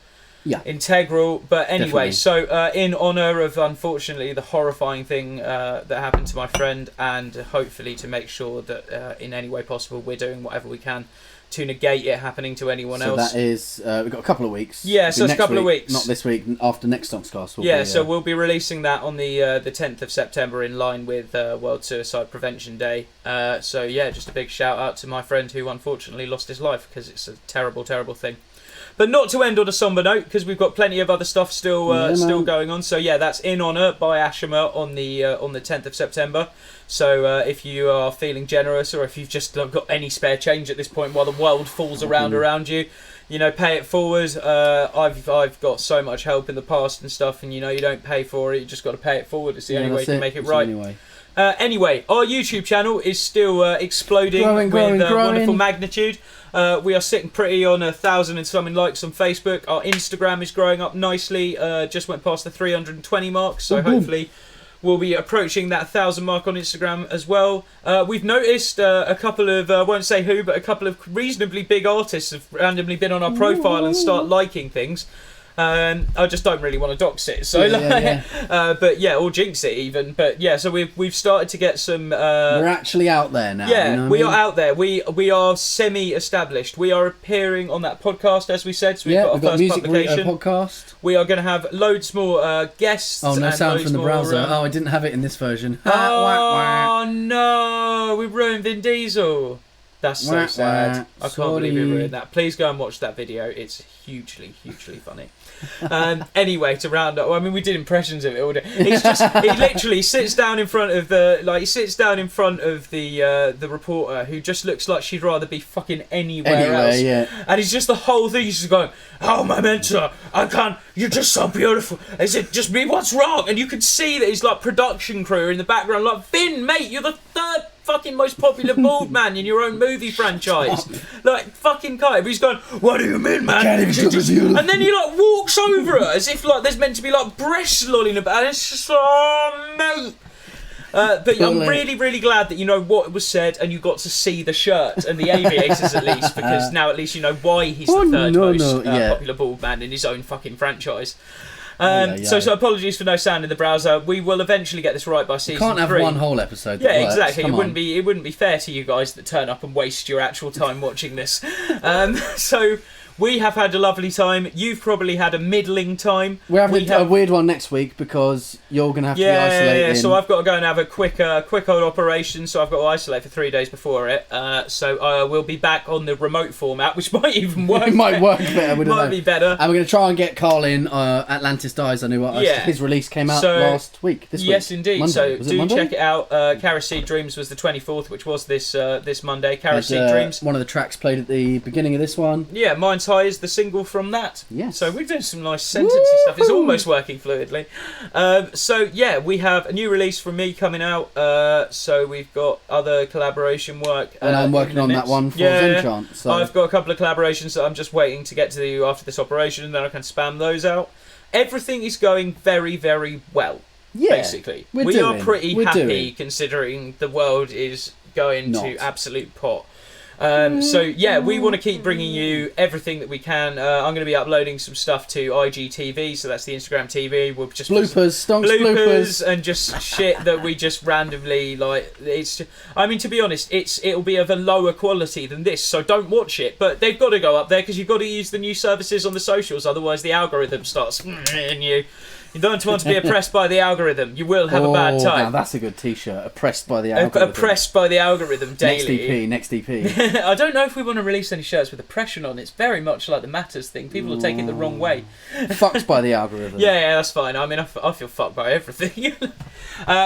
Yeah. Integral, but anyway, Definitely. so in honour of unfortunately the horrifying thing that happened to my friend, and hopefully to make sure that in any way possible we're doing whatever we can to negate it happening to anyone else. So that is, we've got a couple of weeks. Yeah, so it's a couple of weeks. Not this week, after next STONXCAST. Yeah, so we'll be releasing that on the 10th of September in line with World Suicide Prevention Day. So yeah, just a big shout out to my friend who unfortunately lost his life, because it's a terrible, terrible thing. But not to end on a somber note, because we've got plenty of other stuff still going on. So yeah, that's In Honour by Ashima on the 10th of September. So if you are feeling generous, or if you've just not got any spare change at this point while the world falls around you, pay it forward. I've got so much help in the past and stuff, and you don't pay for it. You just got to pay it forward. It's the only way to make it right. Anyway, our YouTube channel is still exploding with wonderful magnitude. We are sitting pretty on 1,000 and something likes on Facebook. Our Instagram is growing up nicely. Just went past the 320 mark, so hopefully we'll be approaching that 1,000 mark on Instagram as well. We've noticed a couple of, I won't say who, but a couple of reasonably big artists have randomly been on our profile and start liking things. I just don't really want to dox it, so but yeah, or jinx it even. But yeah, so we've started to get some. We're actually out there now. Yeah, you know we are out there. We are semi-established. We are appearing on that podcast, as we said. So we've got our first music publication. podcast. We are going to have loads more guests. Oh, no and sound loads from the more, browser. I didn't have it in this version. Oh no, we ruined Vin Diesel. That's so sad. I can't believe we ruined that. Please go and watch that video. It's hugely funny. Anyway, to round up, I mean, we did impressions of it all day. It's just he literally sits down in front of the reporter, who just looks like she'd rather be fucking anywhere else. Yeah. And he's just the whole thing. He's just going, "How am I meant to? I can't. You're just so beautiful. Is it just me? What's wrong?" And you can see that he's like production crew in the background, like, "Vin, mate, you're the third fucking most popular bald man in your own movie franchise." Like, fucking Kai. But he's going, "What do you mean, man?" And then he like walks over her as if like there's meant to be like breasts lolling about. And it's just like, oh, mate. But I'm really glad that you know what was said and you got to see the shirt and the aviators at least, because now at least you know why he's the third most popular bald man in his own fucking franchise. So apologies for no sound in the browser. We will eventually get this right by season 3. Can't have one whole episode. That works. Exactly. Come on. It wouldn't be fair to you guys that turn up and waste your actual time watching this. So we have had a lovely time. You've probably had a middling time. We're having a weird one next week because you're going to have to be isolated. Yeah. So I've got to go and have a quick old operation. So I've got to isolate for 3 days before it. So we'll be back on the remote format, which might even work. It might work better. Might be better. And we're going to try and get Carl in. Atlantis Dies. I knew what his release came out last week. This week. Yes, indeed. Monday. So do check it out. Kerosene Dreams was the 24th, which was this Monday. Kerosene Dreams. One of the tracks played at the beginning of this one. Yeah, Mind's High is the single from that. Yes. So we're doing some nice sentencey stuff. It's almost working fluidly. So yeah, we have a new release from me coming out. So we've got other collaboration work. And I'm working on that one for Zenchant. So I've got a couple of collaborations that I'm just waiting to get to after this operation, and then I can spam those out. Everything is going very, very well. Yeah, basically. We are pretty happy considering the world is going to absolute pot. So yeah, we want to keep bringing you everything that we can. I'm going to be uploading some stuff to IGTV, so that's the Instagram TV. We'll just bloopers and just shit that we just randomly like. I mean, to be honest, it'll be of a lower quality than this, so don't watch it. But they've got to go up there because you've got to use the new services on the socials, otherwise the algorithm starts and you. You don't want to be oppressed by the algorithm. You will have a bad time. Now that's a good T-shirt. Oppressed by the algorithm. Oppressed by the algorithm daily. Next EP. I don't know if we want to release any shirts with oppression on. It's very much like the Matters thing. People will take it the wrong way. Fucked by the algorithm. Yeah, that's fine. I mean, I feel fucked by everything.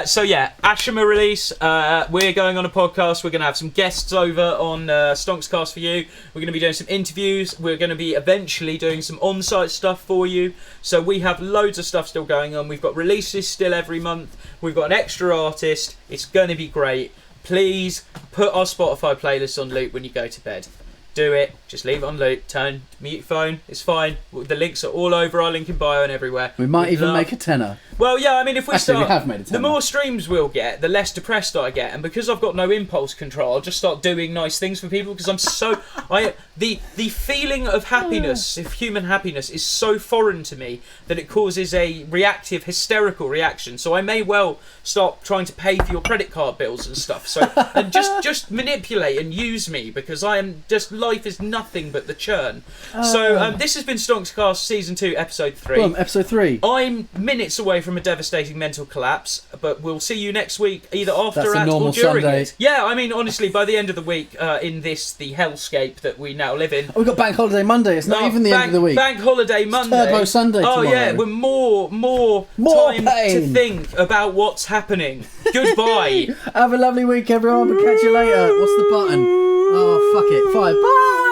So yeah, Ashima release. We're going on a podcast. We're going to have some guests over on STONXCAST for you. We're going to be doing some interviews. We're going to be eventually doing some on-site stuff for you. So we have loads of stuff still going on. We've got releases still every month. We've got an extra artist. It's going to be great. Please put our Spotify playlist on loop when you go to bed. Do it. Just leave it on loop. Turn mute phone. It's fine. The links are all over our link in bio and everywhere. We might even make a tenner. Well, yeah, I mean, if we Actually, we have made a tenner. The more streams we'll get, the less depressed I get. And because I've got no impulse control, I'll just start doing nice things for people because I'm so... The feeling of happiness, of human happiness, is so foreign to me that it causes a reactive, hysterical reaction. So I may well start trying to pay for your credit card bills and stuff. So and just manipulate and use me because I am just... Life is nothing but the churn. So this has been STONXCAST Season 2, Episode 3. Well, Episode 3. I'm minutes away from a devastating mental collapse, but we'll see you next week, either after That's a normal or during Sunday. it. Yeah, I mean, honestly, by the end of the week, in the hellscape that we now live in... We've got Bank Holiday Monday. It's not even the end of the week. Bank Holiday Monday. Turbo Sunday tomorrow. Yeah, with more time to think about what's happening. Goodbye. Have a lovely week, everyone. We'll catch you later. What's the button? Oh, fuck it. 5. Bye.